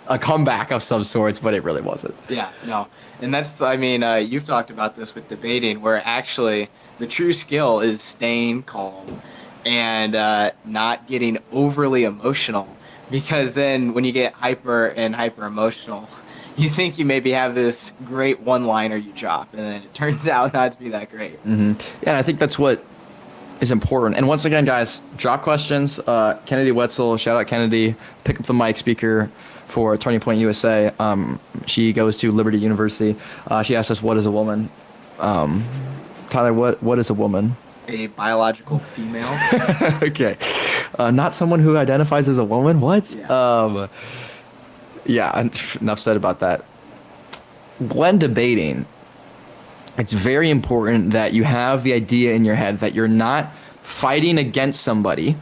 a comeback of some sorts, but it really wasn't. Yeah, no. And that's, I mean, you've talked about this with debating, where actually the true skill is staying calm and not getting overly emotional. Because then when you get hyper emotional, you think you maybe have this great one-liner you drop, and then it turns out not to be that great. Mm-hmm. Yeah, I think that's what is important. And once again, guys, drop questions. Kennedy Wetzel, shout out Kennedy, pick up the mic speaker for Turning Point USA. She goes to Liberty University. She asked us, what is a woman? Tyler, what is a woman? A biological female. Okay. Not someone who identifies as a woman? What? Yeah, enough said about that. When debating, it's very important that you have the idea in your head that you're not fighting against somebody,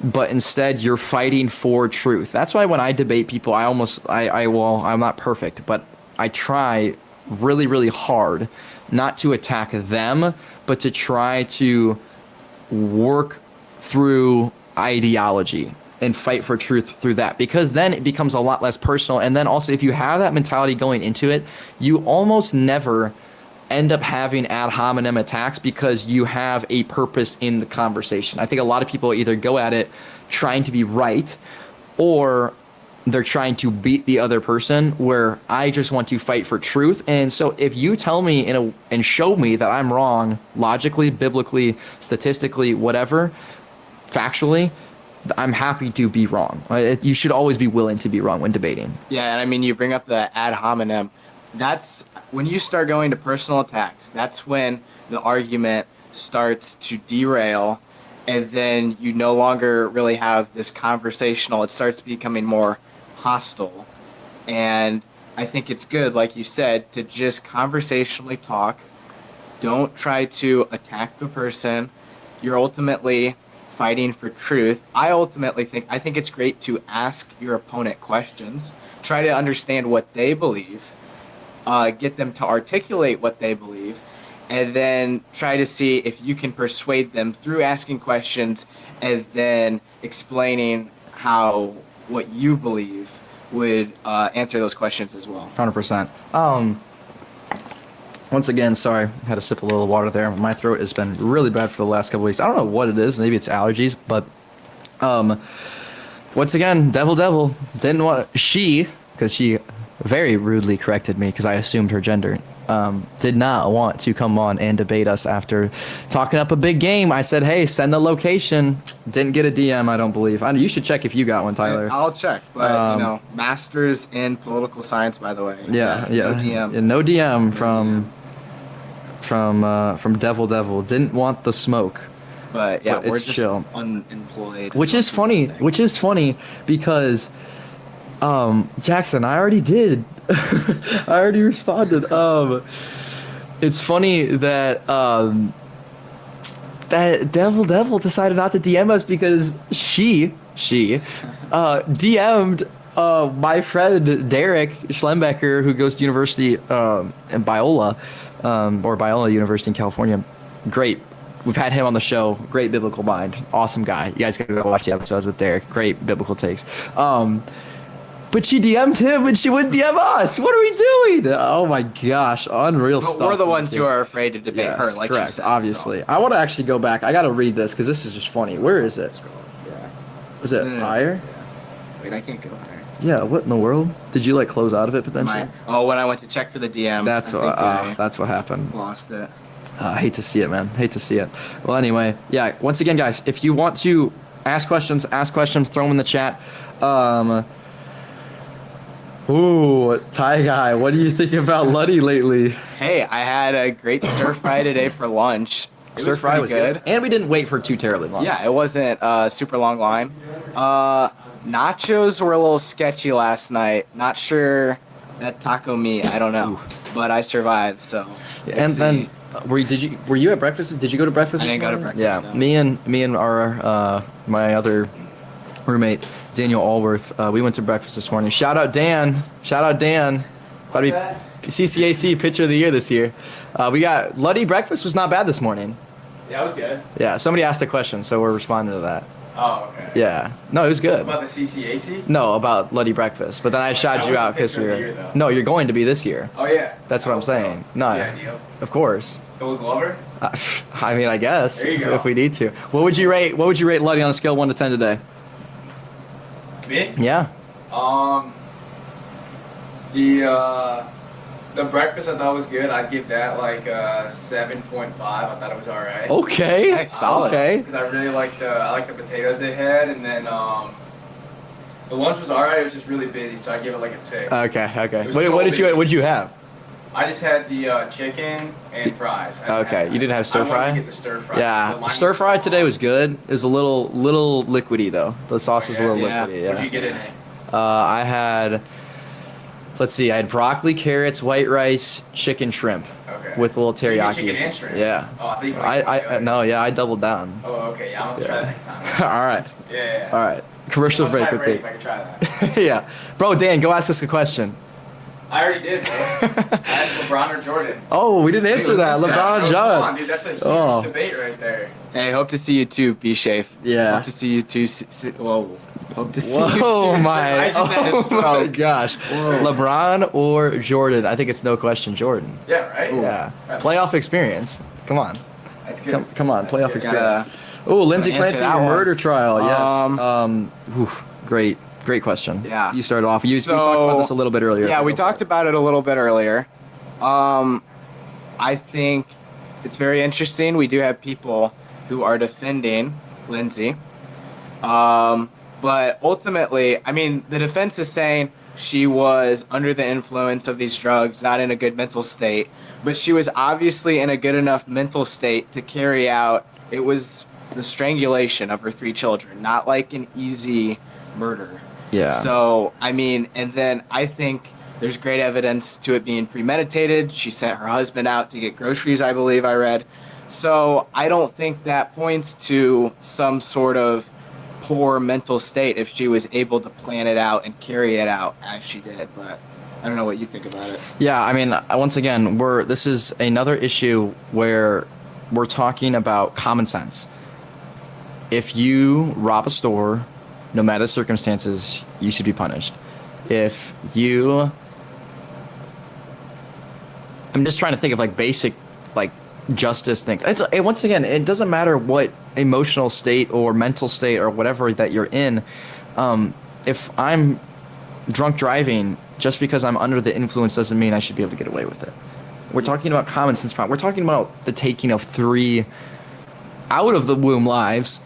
but instead you're fighting for truth. That's why when I debate people, I'm not perfect, but I try really, really hard not to attack them, but to try to work through ideology and fight for truth through that, because then it becomes a lot less personal. And then also, if you have that mentality going into it, you almost never end up having ad hominem attacks because you have a purpose in the conversation. I think a lot of people either go at it trying to be right, or they're trying to beat the other person, where I just want to fight for truth. And so if you tell me and show me that I'm wrong, logically, biblically, statistically, whatever, factually, I'm happy to be wrong. You should always be willing to be wrong when debating. Yeah, and I mean, you bring up the ad hominem. That's when you start going to personal attacks. That's when the argument starts to derail, and then you no longer really have this conversational. It starts becoming more hostile. And I think it's good, like you said, to just conversationally talk. Don't try to attack the person. You're ultimately fighting for truth. I think it's great to ask your opponent questions. Try to understand what they believe. Get them to articulate what they believe, and then try to see if you can persuade them through asking questions and then explaining how what you believe would answer those questions as well. 100%. Once again, sorry, I had to sip a little water there. My throat has been really bad for the last couple weeks. I don't know what it is. Maybe it's allergies, but once again, devil didn't want because she very rudely corrected me because I assumed her gender. Did not want to come on and debate us after talking up a big game. I said, hey, send the location. Didn't get a DM, I don't believe. You should check if you got one, Tyler. I'll check, but masters in political science, by the way. Yeah. No DM. Yeah, no DM from Devil. Didn't want the smoke. But yeah, we're just chill. Unemployed. Which is funny because Jackson, I already did. I already responded. It's funny that that Devil decided not to DM us because she DM'd my friend Derek Schlembecker, who goes to university in Biola, or Biola University in California. Great. We've had him on the show. Great biblical mind. Awesome guy. You guys gotta go watch the episodes with Derek. Great biblical takes. But she DM'd him and she wouldn't DM us. What are we doing? Oh my gosh, unreal stuff. We're the ones who are afraid to debate her, like correct, you said, obviously. So. I want to actually go back. I got to read this because this is just funny. Where is it? Yeah. Is it higher? Wait, I can't go higher. Yeah, what in the world? Did you like close out of it potentially? When I went to check for the DM, That's what happened. Lost it. I hate to see it, man. Hate to see it. Well, anyway, yeah. Once again, guys, if you want to ask questions, throw them in the chat. Ooh, Ty Guy, what are you thinking about Luddy lately? Hey, I had a great stir fry today for lunch. Stir fry was good. And we didn't wait for too terribly long. Yeah, it wasn't a super long line. Nachos were a little sketchy last night. Not sure that taco meat. I don't know, but I survived. So. we'll And see. then were you at breakfast? Did you go to breakfast? I this didn't go to morning? breakfast, Yeah, no. me and our my other roommate Daniel Allworth. We went to breakfast this morning. Shout out Dan. About to be CCAC Pitcher of the Year this year. We got Luddy breakfast was not bad this morning. Yeah, it was good. Yeah, somebody asked a question, so we're responding to that. Oh, okay. Yeah, no, it was good. About the CCAC? No, about Luddy breakfast, but then I shot I you was out the because pitcher we of the were. year, though. No, you're going to be this year. Oh, yeah. That's what I'm Also, saying. No, the ideal. of course. Gold Glover? I mean, I guess There you go. if we need to. What would you rate Luddy on a scale of 1 to 10 today? Me? Yeah. The breakfast I thought was good. I'd give that like 7.5. I thought it was all right. Okay. Hey, solid. Okay. Because I really liked the potatoes they had, and then the lunch was all right. It was just really busy, so I give it like a 6. Okay. It was What so did you have? I just had the chicken and fries. I didn't Okay, have- you didn't have stir I wanted fry? to get the stir fry. Yeah, The line stir was fry so today long. was good. It was a little liquidy though. The sauce was a little Yeah. liquidy. What'd Yeah. you get in it? I had. Let's see. I had broccoli, carrots, white rice, chicken, shrimp, Okay. with a little You get teriyaki. chicken and shrimp? Yeah. Oh, I think you I no, yeah, I doubled down. Oh, okay. Yeah, I'm gonna try that next time. All right. Yeah. All right. Commercial What's break my with rating me. if I could try that. Yeah, bro, Dan, go ask us a question. I already did, bro. I asked LeBron or Jordan. Oh, we didn't answer that. What's LeBron, Bro, John. Come on, dude. That's a huge Oh. debate right there. Hey, hope to see you too. Be safe. Yeah. Hope to see you too. Whoa. Hope to see you Whoa, soon. my! I just had a Oh my stroke. gosh! LeBron or Jordan? I think it's no question Jordan. Yeah, right? Yeah, Right. playoff experience. Come on, That's good. come on, That's playoff good. experience. Oh, Lindsay Gotta answer Clancy, that your one. murder trial. Yes. Um, Great question. Yeah. You started off. You talked about this a little bit earlier. Yeah, we Go for talked it. about it a little bit earlier. I think it's very interesting. We do have people who are defending Lindsay. But ultimately, I mean, the defense is saying she was under the influence of these drugs, not in a good mental state. But she was obviously in a good enough mental state to carry out, it was the strangulation of her 3 children, not like an easy murder. Yeah. So, I mean, and then I think there's great evidence to it being premeditated. She sent her husband out to get groceries, I believe I read. So I don't think that points to some sort of poor mental state if she was able to plan it out and carry it out as she did. But I don't know what you think about it. Yeah, I mean, once again, this is another issue where we're talking about common sense. If you rob a store, no matter the circumstances, you should be punished. If you, I'm just trying to think of like basic, like justice things. Once again, it doesn't matter what emotional state or mental state or whatever that you're in. If I'm drunk driving, just because I'm under the influence doesn't mean I should be able to get away with it. We're talking about common sense. We're talking about the taking of 3 out of the womb lives.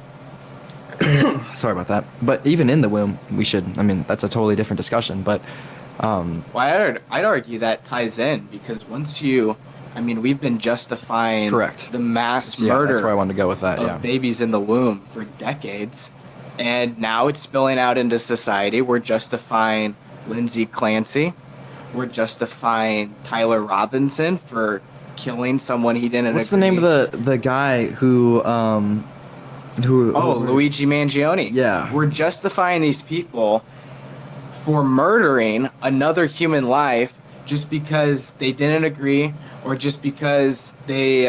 Sorry about that. But even in the womb, that's a totally different discussion. But Well, I'd argue that ties in because once we've been justifying Correct. the mass yeah, murder that's where I wanted to go with that. of Yeah. babies in the womb for decades. And now it's spilling out into society. We're justifying Lindsay Clancy. We're justifying Tyler Robinson for killing someone he didn't What's the name of the guy who Luigi Mangione. Yeah. We're justifying these people for murdering another human life just because they didn't agree or just because they,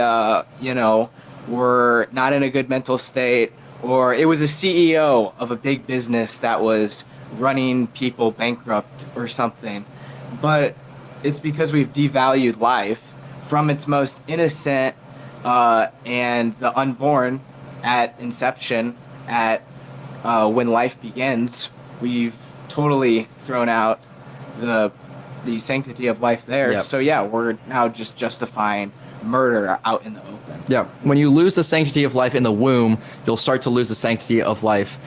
were not in a good mental state, or it was a CEO of a big business that was running people bankrupt or something. But it's because we've devalued life from its most innocent and the unborn at inception, at when life begins. We've totally thrown out the sanctity of life there. Yep. So yeah, we're now just justifying murder out in the open. Yeah. When you lose the sanctity of life in the womb, you'll start to lose the sanctity of life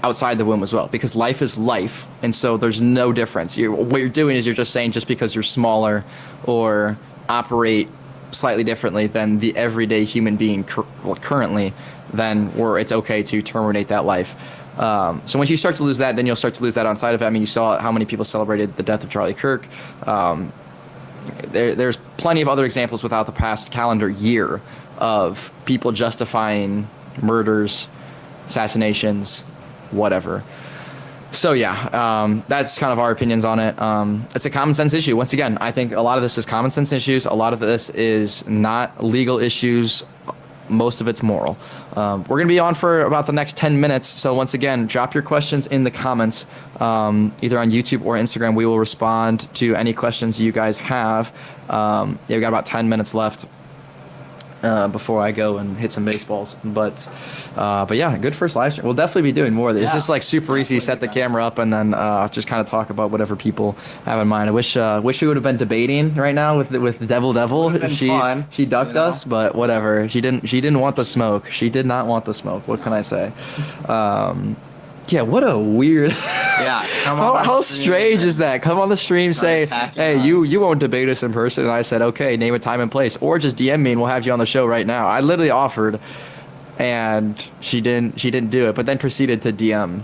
outside the womb as well, because life is life, and so there's no difference. What you're doing is you're just saying just because you're smaller or operate slightly differently than the everyday human being currently, then it's okay to terminate that life. So once you start to lose that, then you'll start to lose that on side of it. I mean, you saw how many people celebrated the death of Charlie Kirk. There's plenty of other examples without the past calendar year of people justifying murders, assassinations, whatever. So yeah, that's kind of our opinions on it. It's a common sense issue. Once again, I think a lot of this is common sense issues. A lot of this is not legal issues. Most of it's moral. We're going to be on for about the next 10 minutes. So once again, drop your questions in the comments, either on YouTube or Instagram. We will respond to any questions you guys have. Yeah, we got about 10 minutes left before I go and hit some baseballs. But yeah, good first live stream. We'll definitely be doing more of this. It's just like super easy. Set the camera up and then just kind of talk about whatever people have in mind. I wish we would have been debating right now with Devil. She ducked us, but whatever. She didn't want the smoke. She did not want the smoke. What can I say? Yeah, what a weird. Yeah, come on. How strange is that? Come on the stream, say, "Hey, you won't debate us in person," and I said, "Okay, name a time and place, or just DM me and we'll have you on the show right now." I literally offered, and she didn't do it, but then proceeded to DM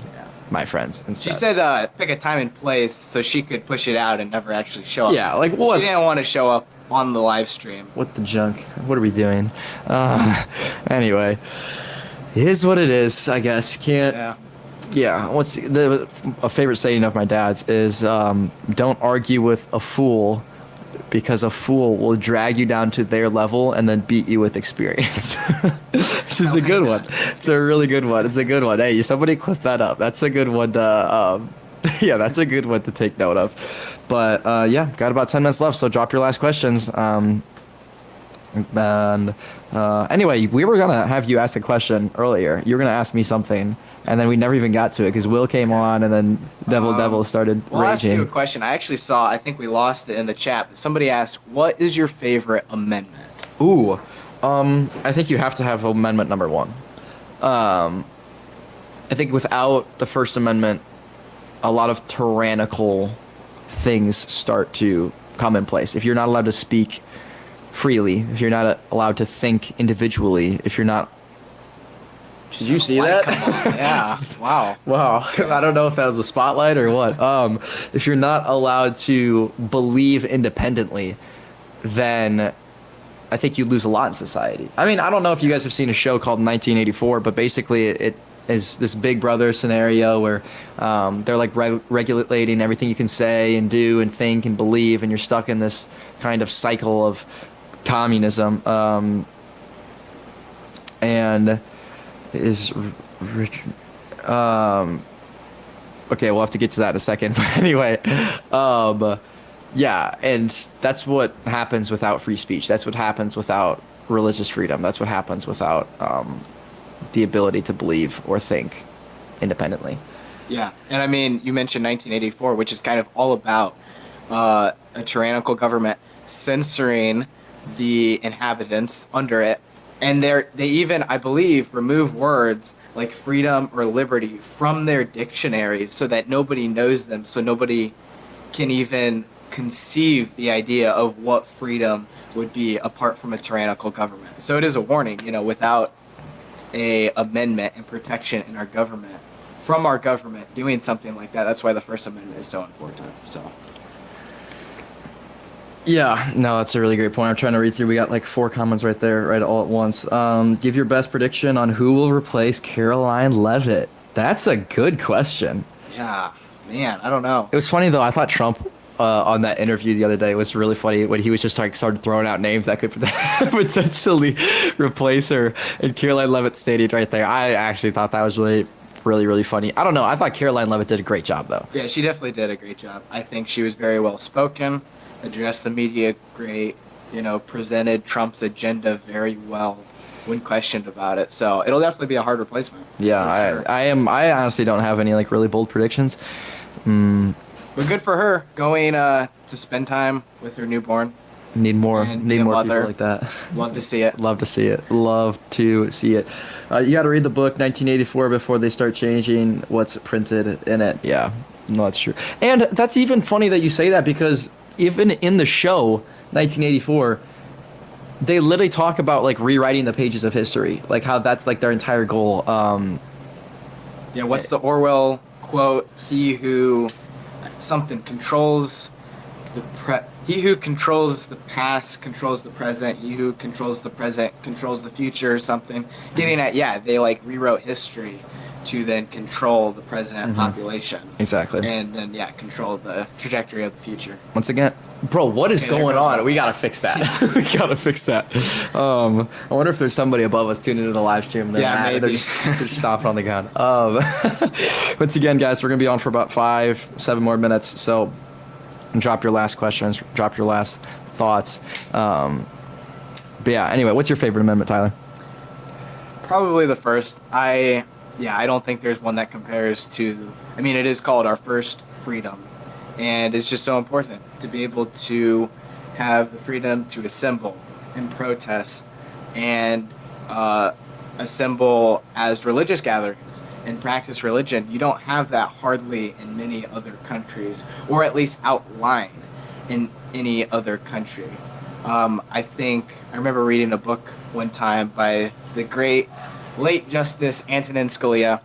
my friends instead. She said pick a time and place so she could push it out and never actually show up. Yeah, like what? She didn't want to show up on the live stream. What the junk? What are we doing? Anyway, it is what it is, I guess. Can't. Yeah. Yeah, a favorite saying of my dad's is don't argue with a fool because a fool will drag you down to their level and then beat you with experience. This is a good one. It's a really good one. It's a good one. Hey, somebody clip that up. That's a good one to yeah, that's a good one to take note of. But yeah, got about 10 minutes left, so drop your last questions. Anyway, we were gonna have you ask a question earlier. You were gonna ask me something, and then we never even got to it because Will came on, and then Devil started I'll ask you a raging. question. I actually saw. I think we lost it in the chat. But somebody asked, "What is your favorite amendment?" Ooh, I think you have to have amendment number 1. I think without the First Amendment, a lot of tyrannical things start to come in place. If you're not allowed to speak freely, if you're not allowed to think individually, if you're not... Did you see that? Yeah. Wow. Wow. I don't know if that was a spotlight or what. If you're not allowed to believe independently, then I think you lose a lot in society. I mean, I don't know if you guys have seen a show called 1984, but basically it is this Big Brother scenario where they're like regulating everything you can say and do and think and believe, and you're stuck in this kind of cycle of communism. And is okay, we'll have to get to that in a second. But anyway, yeah, and that's what happens without free speech. That's what happens without religious freedom. That's what happens without the ability to believe or think independently. Yeah, and I mean, you mentioned 1984, which is kind of all about a tyrannical government censoring the inhabitants under it. And they even, I believe, remove words like freedom or liberty from their dictionaries so that nobody knows them, so nobody can even conceive the idea of what freedom would be apart from a tyrannical government. So it is a warning, without a amendment and protection in our government, from our government doing something like that. That's why the First Amendment is so important. So. Yeah, no, that's a really great point. I'm trying to read through. We got like 4 comments right there, right all at once. Give your best prediction on who will replace Caroline Leavitt. That's a good question. Yeah, man, I don't know. It was funny though. I thought Trump on that interview the other day was really funny when he was just like started throwing out names that could potentially replace her, and Caroline Leavitt stated right there. I actually thought that was really, really, really funny. I don't know. I thought Caroline Leavitt did a great job though. Yeah, she definitely did a great job. I think she was very well spoken. Addressed the media great, presented Trump's agenda very well when questioned about it. So it'll definitely be a hard replacement. Yeah, sure. I honestly don't have any like really bold predictions. But good for her going to spend time with her newborn. Need more And be a people mother. like that. Love to see it. Love to see it. Love to see it. You got to read the book 1984 before they start changing what's printed in it. Yeah, no, that's true. And that's even funny that you say that because even in the show 1984, they literally talk about like rewriting the pages of history, like how that's like their entire goal. Yeah, what's the Orwell quote? He who controls he who controls the past controls the present. He who controls the present controls the future or something. Getting at, yeah, they like rewrote history to then control the present population. Exactly. And then, yeah, control the trajectory of the future. Once again, bro, what is Okay, there going goes on? that. We gotta fix that. We gotta fix that. I wonder if there's somebody above us tuning into the live stream. And they're Yeah, mad. maybe. They're just stomping on the ground. Once again, guys, we're gonna be on for about 5-7 more minutes. So drop your last questions. Drop your last thoughts. But yeah. Anyway, what's your favorite amendment, Tyler? Probably the first. I don't think there's one that compares to. I mean, it is called our first freedom, and it's just so important to be able to have the freedom to assemble and protest and assemble as religious gatherings and practice religion. You don't have that hardly in many other countries, or at least outlined in any other country. I remember reading a book one time by the great late Justice Antonin Scalia.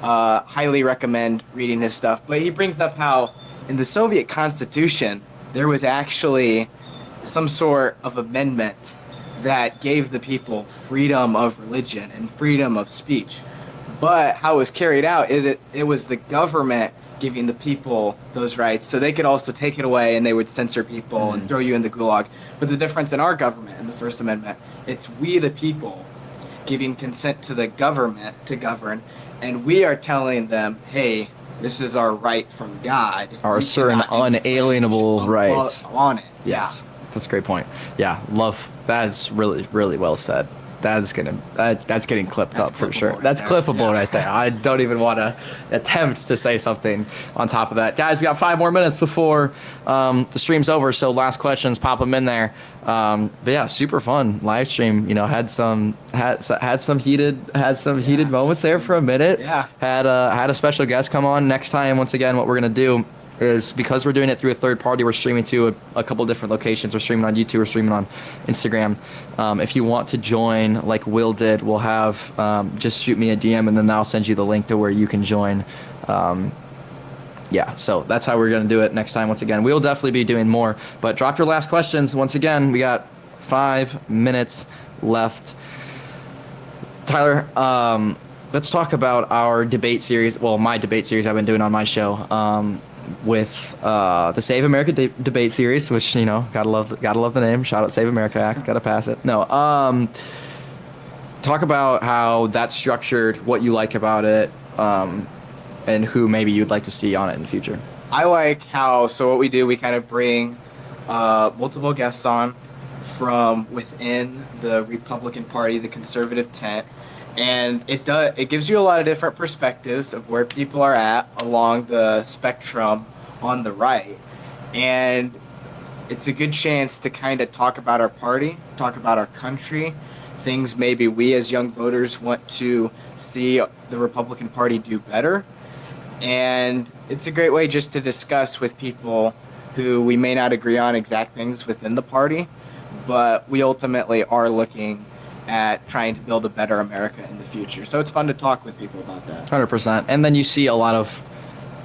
Highly recommend reading his stuff. But he brings up how in the Soviet Constitution, there was actually some sort of amendment that gave the people freedom of religion and freedom of speech. But how it was carried out, it was the government giving the people those rights, so they could also take it away and they would censor people and throw you in the gulag. But the difference in our government, in the First Amendment, it's we the people giving consent to the government to govern, and we are telling them, hey, this is our right from God. Our We certain cannot infringe unalienable rights. on it. Yes, that's a great point. Yeah, love. That's really, really well said. That's getting clipped That's up for clippable sure. right That's there. clippable Yeah. right there. I don't even want to attempt to say something on top of that. Guys, we got 5 more minutes before the stream's over, so last questions, pop them in there. But yeah, super fun live stream. You know, had some heated moments there for a minute. Yeah. Had a special guest come on. Next time, once again, what we're gonna do is, because we're doing it through a third party, we're streaming to a couple different locations. We're streaming on YouTube, we're streaming on Instagram. If you want to join like Will did, we'll have, just shoot me a DM and then I'll send you the link to where you can join. Yeah, so that's how we're going to do it next time. Once again, we'll definitely be doing more, but drop your last questions. Once again, we got 5 minutes left. Tyler, let's talk about our debate series. Well, my debate series I've been doing on my show. With the Save America debate series, which, you know, gotta love the name. Shout out Save America Act, gotta pass it. No, talk about how that's structured, what you like about it, and who maybe you'd like to see on it in the future. I like how, so what we do, we kind of bring multiple guests on from within the Republican Party, the conservative tent, and it gives you a lot of different perspectives of where people are at along the spectrum on the right, and it's a good chance to kind of talk about our party, talk about our country, things maybe we as young voters want to see the Republican Party do better. And it's a great way just to discuss with people who we may not agree on exact things within the party, but we ultimately are looking at trying to build a better America in the future. So it's fun to talk with people about that. 100%. And then you see a lot of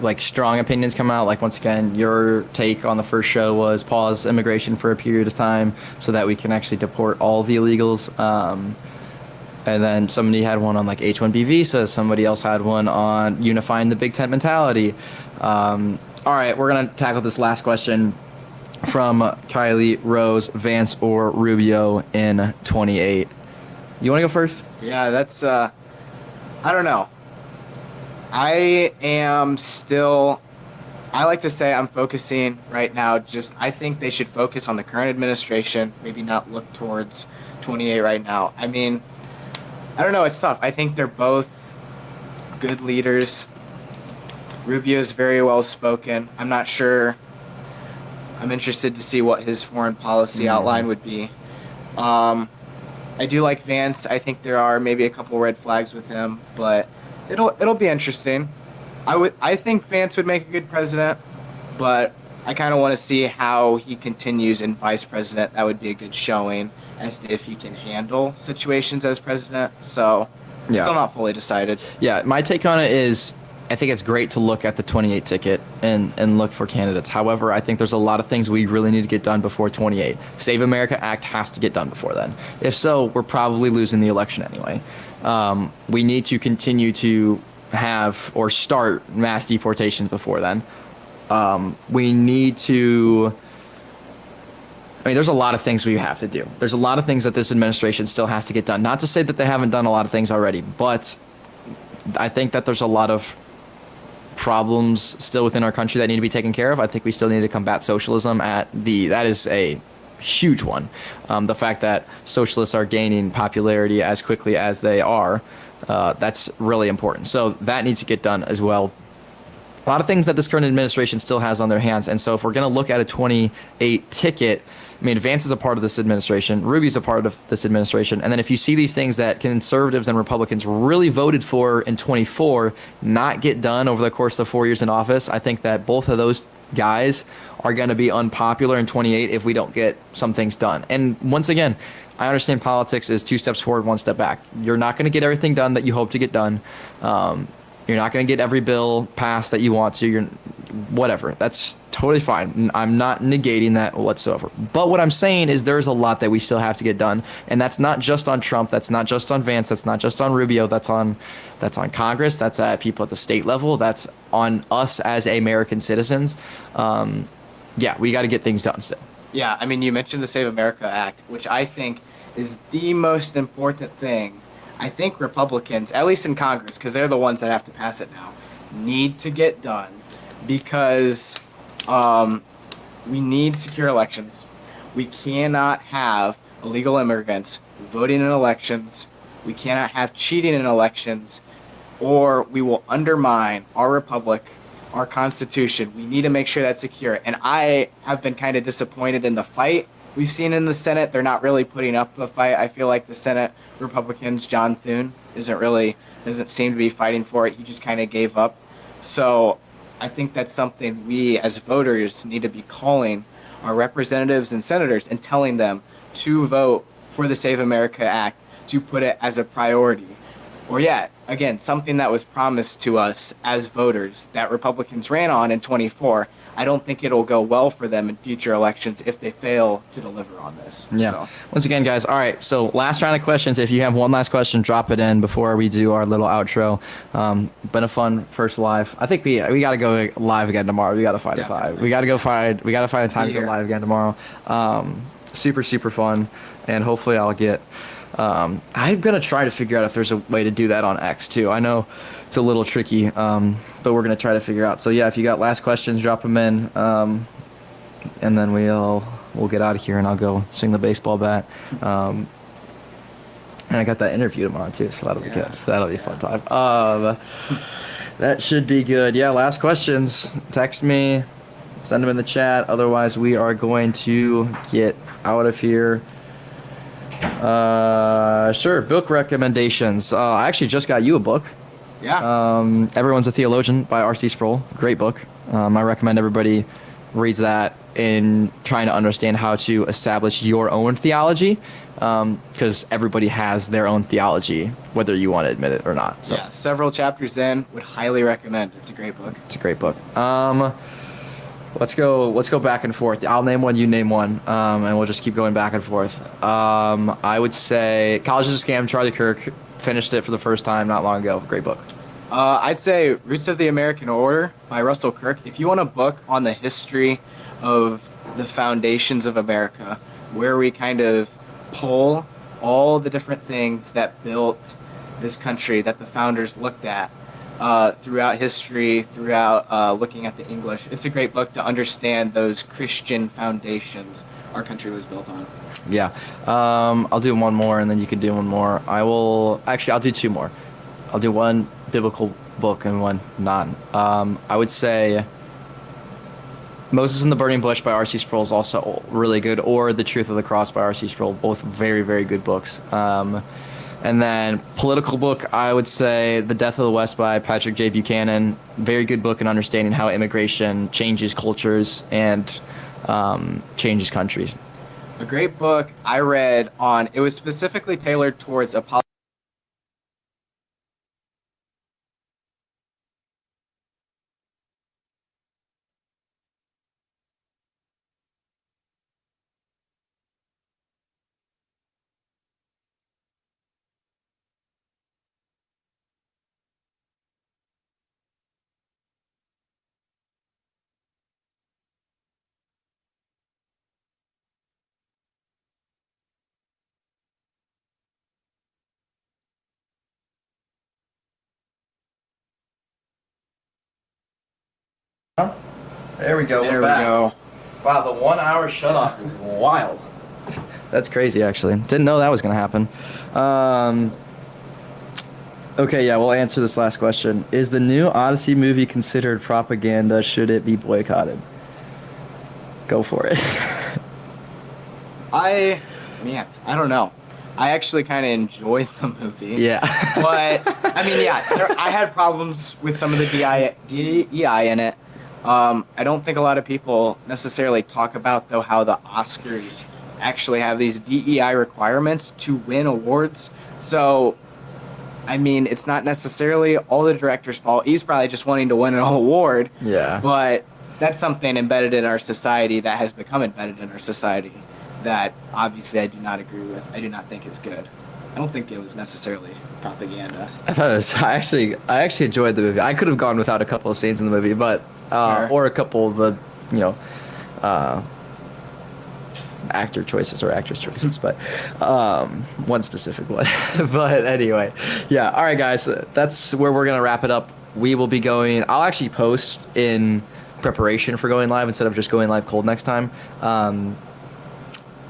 like strong opinions come out. Like, once again, your take on the first show was pause immigration for a period of time so that we can actually deport all the illegals. And then somebody had one on like H-1B visas. Somebody else had one on unifying the Big Tent mentality. All right, we're going to tackle this last question from Kylie Rose: Vance or Rubio in 28. You want to go first? Yeah, that's, I don't know. I like to say I'm focusing right now, I think they should focus on the current administration, maybe not look towards 28 right now. I mean, I don't know, it's tough. I think they're both good leaders. Rubio's very well spoken. I'm not sure. I'm interested to see what his foreign policy outline would be. I do like Vance. I think there are maybe a couple red flags with him, but it'll be interesting. I think Vance would make a good president, but I kind of want to see how he continues in vice president. That would be a good showing as to if he can handle situations as president. So Yeah. Still not fully decided. Yeah, my take on it is I think it's great to look at the 28 ticket and look for candidates. However, I think there's a lot of things we really need to get done before 28. Save America Act has to get done before then. If so, we're probably losing the election anyway. We need to continue to have or start mass deportations before then. We need to. I mean, there's a lot of things we have to do. There's a lot of things that this administration still has to get done. Not to say that they haven't done a lot of things already, but I think that there's a lot of problems still within our country that need to be taken care of. I think we still need to combat socialism that is a huge one. The fact that socialists are gaining popularity as quickly as they are, that's really important. So that needs to get done as well. A lot of things that this current administration still has on their hands. And so if we're going to look at a 28 ticket, I mean, Vance is a part of this administration. Rubio's a part of this administration. And then if you see these things that conservatives and Republicans really voted for in 24 not get done over the course of 4 years in office, I think that both of those guys are going to be unpopular in 28 if we don't get some things done. And once again, I understand politics is 2 steps forward, 1 step back. You're not going to get everything done that you hope to get done. You're not going to get every bill passed that you want to. Whatever. That's totally fine. I'm not negating that whatsoever. But what I'm saying is there's a lot that we still have to get done, and that's not just on Trump. That's not just on Vance. That's not just on Rubio. That's on Congress. That's at people at the state level. That's on us as American citizens. Yeah, we got to get things done still. Yeah, I mean, you mentioned the Save America Act, which I think is the most important thing. I think Republicans, at least in Congress, because they're the ones that have to pass it now, need to get done because we need secure elections. We cannot have illegal immigrants voting in elections. We cannot have cheating in elections, or we will undermine our republic, our Constitution. We need to make sure that's secure. And I have been kind of disappointed in the fight we've seen in the Senate. They're not really putting up a fight. I feel like the Senate Republicans, John Thune, doesn't seem to be fighting for it. He just kind of gave up. So I think that's something we as voters need to be calling our representatives and senators and telling them to vote for the Save America Act, to put it as a priority. Or yet, again, something that was promised to us as voters that Republicans ran on in 24. I don't think it'll go well for them in future elections if they fail to deliver on this. Yeah. So. Once again, guys, all right, so last round of questions. If you have one last question, drop it in before we do our little outro. Been a fun first live. I think we got to go live again tomorrow. We got to find a time. We got to find a time to go live again tomorrow. Super, super fun. And hopefully I'll get... I'm going to try to figure out if there's a way to do that on X, too. I know it's a little tricky, but we're going to try to figure out. So, yeah, if you got last questions, drop them in, and then we'll get out of here, and I'll go swing the baseball bat. And I got that interview tomorrow, too, so that'll be good. That'll be a fun time. That should be good. Yeah, last questions. Text me. Send them in the chat. Otherwise, we are going to get out of here. Sure. Book recommendations. I actually just got you a book. Yeah. Everyone's a Theologian by R.C. Sproul. Great book. I recommend everybody reads that in trying to understand how to establish your own theology, because everybody has their own theology, whether you want to admit it or not. So. Yeah, several chapters in. Would highly recommend. It's a great book. It's a great book. Let's go back and forth. I'll name one, you name one, and we'll just keep going back and forth. I would say College is a Scam, Charlie Kirk. Finished it for the first time not long ago. Great book. I'd say Roots of the American Order by Russell Kirk. If you want a book on the history of the foundations of America, where we kind of pull all the different things that built this country that the founders looked at, throughout history, throughout looking at the English. It's a great book to understand those Christian foundations our country was built on. Yeah. I'll do one more, and then you can do one more. I'll do two more. I'll do one biblical book and one non. I would say Moses in the Burning Bush by R.C. Sproul is also really good, or The Truth of the Cross by R.C. Sproul, both very, very good books. And then political book, I would say The Death of the West by Patrick J. Buchanan. Very good book in understanding how immigration changes cultures and changes countries. A great book I read on, it was specifically tailored towards apologetics. There we go. There we're we back. go. Wow, the 1 hour shut off is wild. That's crazy, actually. Didn't know that was going to happen. Okay, yeah, we'll answer this last question. Is the new Odyssey movie considered propaganda? Should it be boycotted? Go for it. I don't know. I actually kind of enjoyed the movie. Yeah. But, I mean, yeah, I had problems with some of the DEI in it. I don't think a lot of people necessarily talk about, though, how the Oscars actually have these DEI requirements to win awards. So, I mean, it's not necessarily all the director's fault. He's probably just wanting to win an award. Yeah. But that's something embedded in our society that has become embedded in our society that obviously I do not agree with. I do not think it's good. I don't think it was necessarily propaganda. I thought it was. I actually enjoyed the movie. I could have gone without a couple of scenes in the movie, but Fair. or a couple of the, actor choices or actress choices, but one specific one. But anyway, yeah. All right, guys, that's where we're gonna wrap it up. We will be going. I'll actually post in preparation for going live instead of just going live cold next time.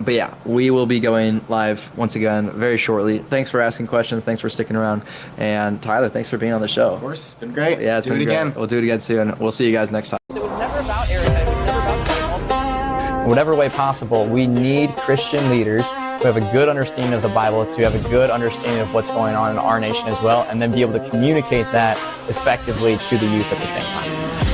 But yeah, we will be going live once again very shortly. Thanks for asking questions. Thanks for sticking around. And Tyler, thanks for being on the show. Of course, it's been great. Yeah, it's do been it great. again. We'll do it again soon. We'll see you guys next time. It was never about Erica. It was never about in whatever way possible, we need Christian leaders who have a good understanding of the Bible, to have a good understanding of what's going on in our nation as well, and then be able to communicate that effectively to the youth at the same time.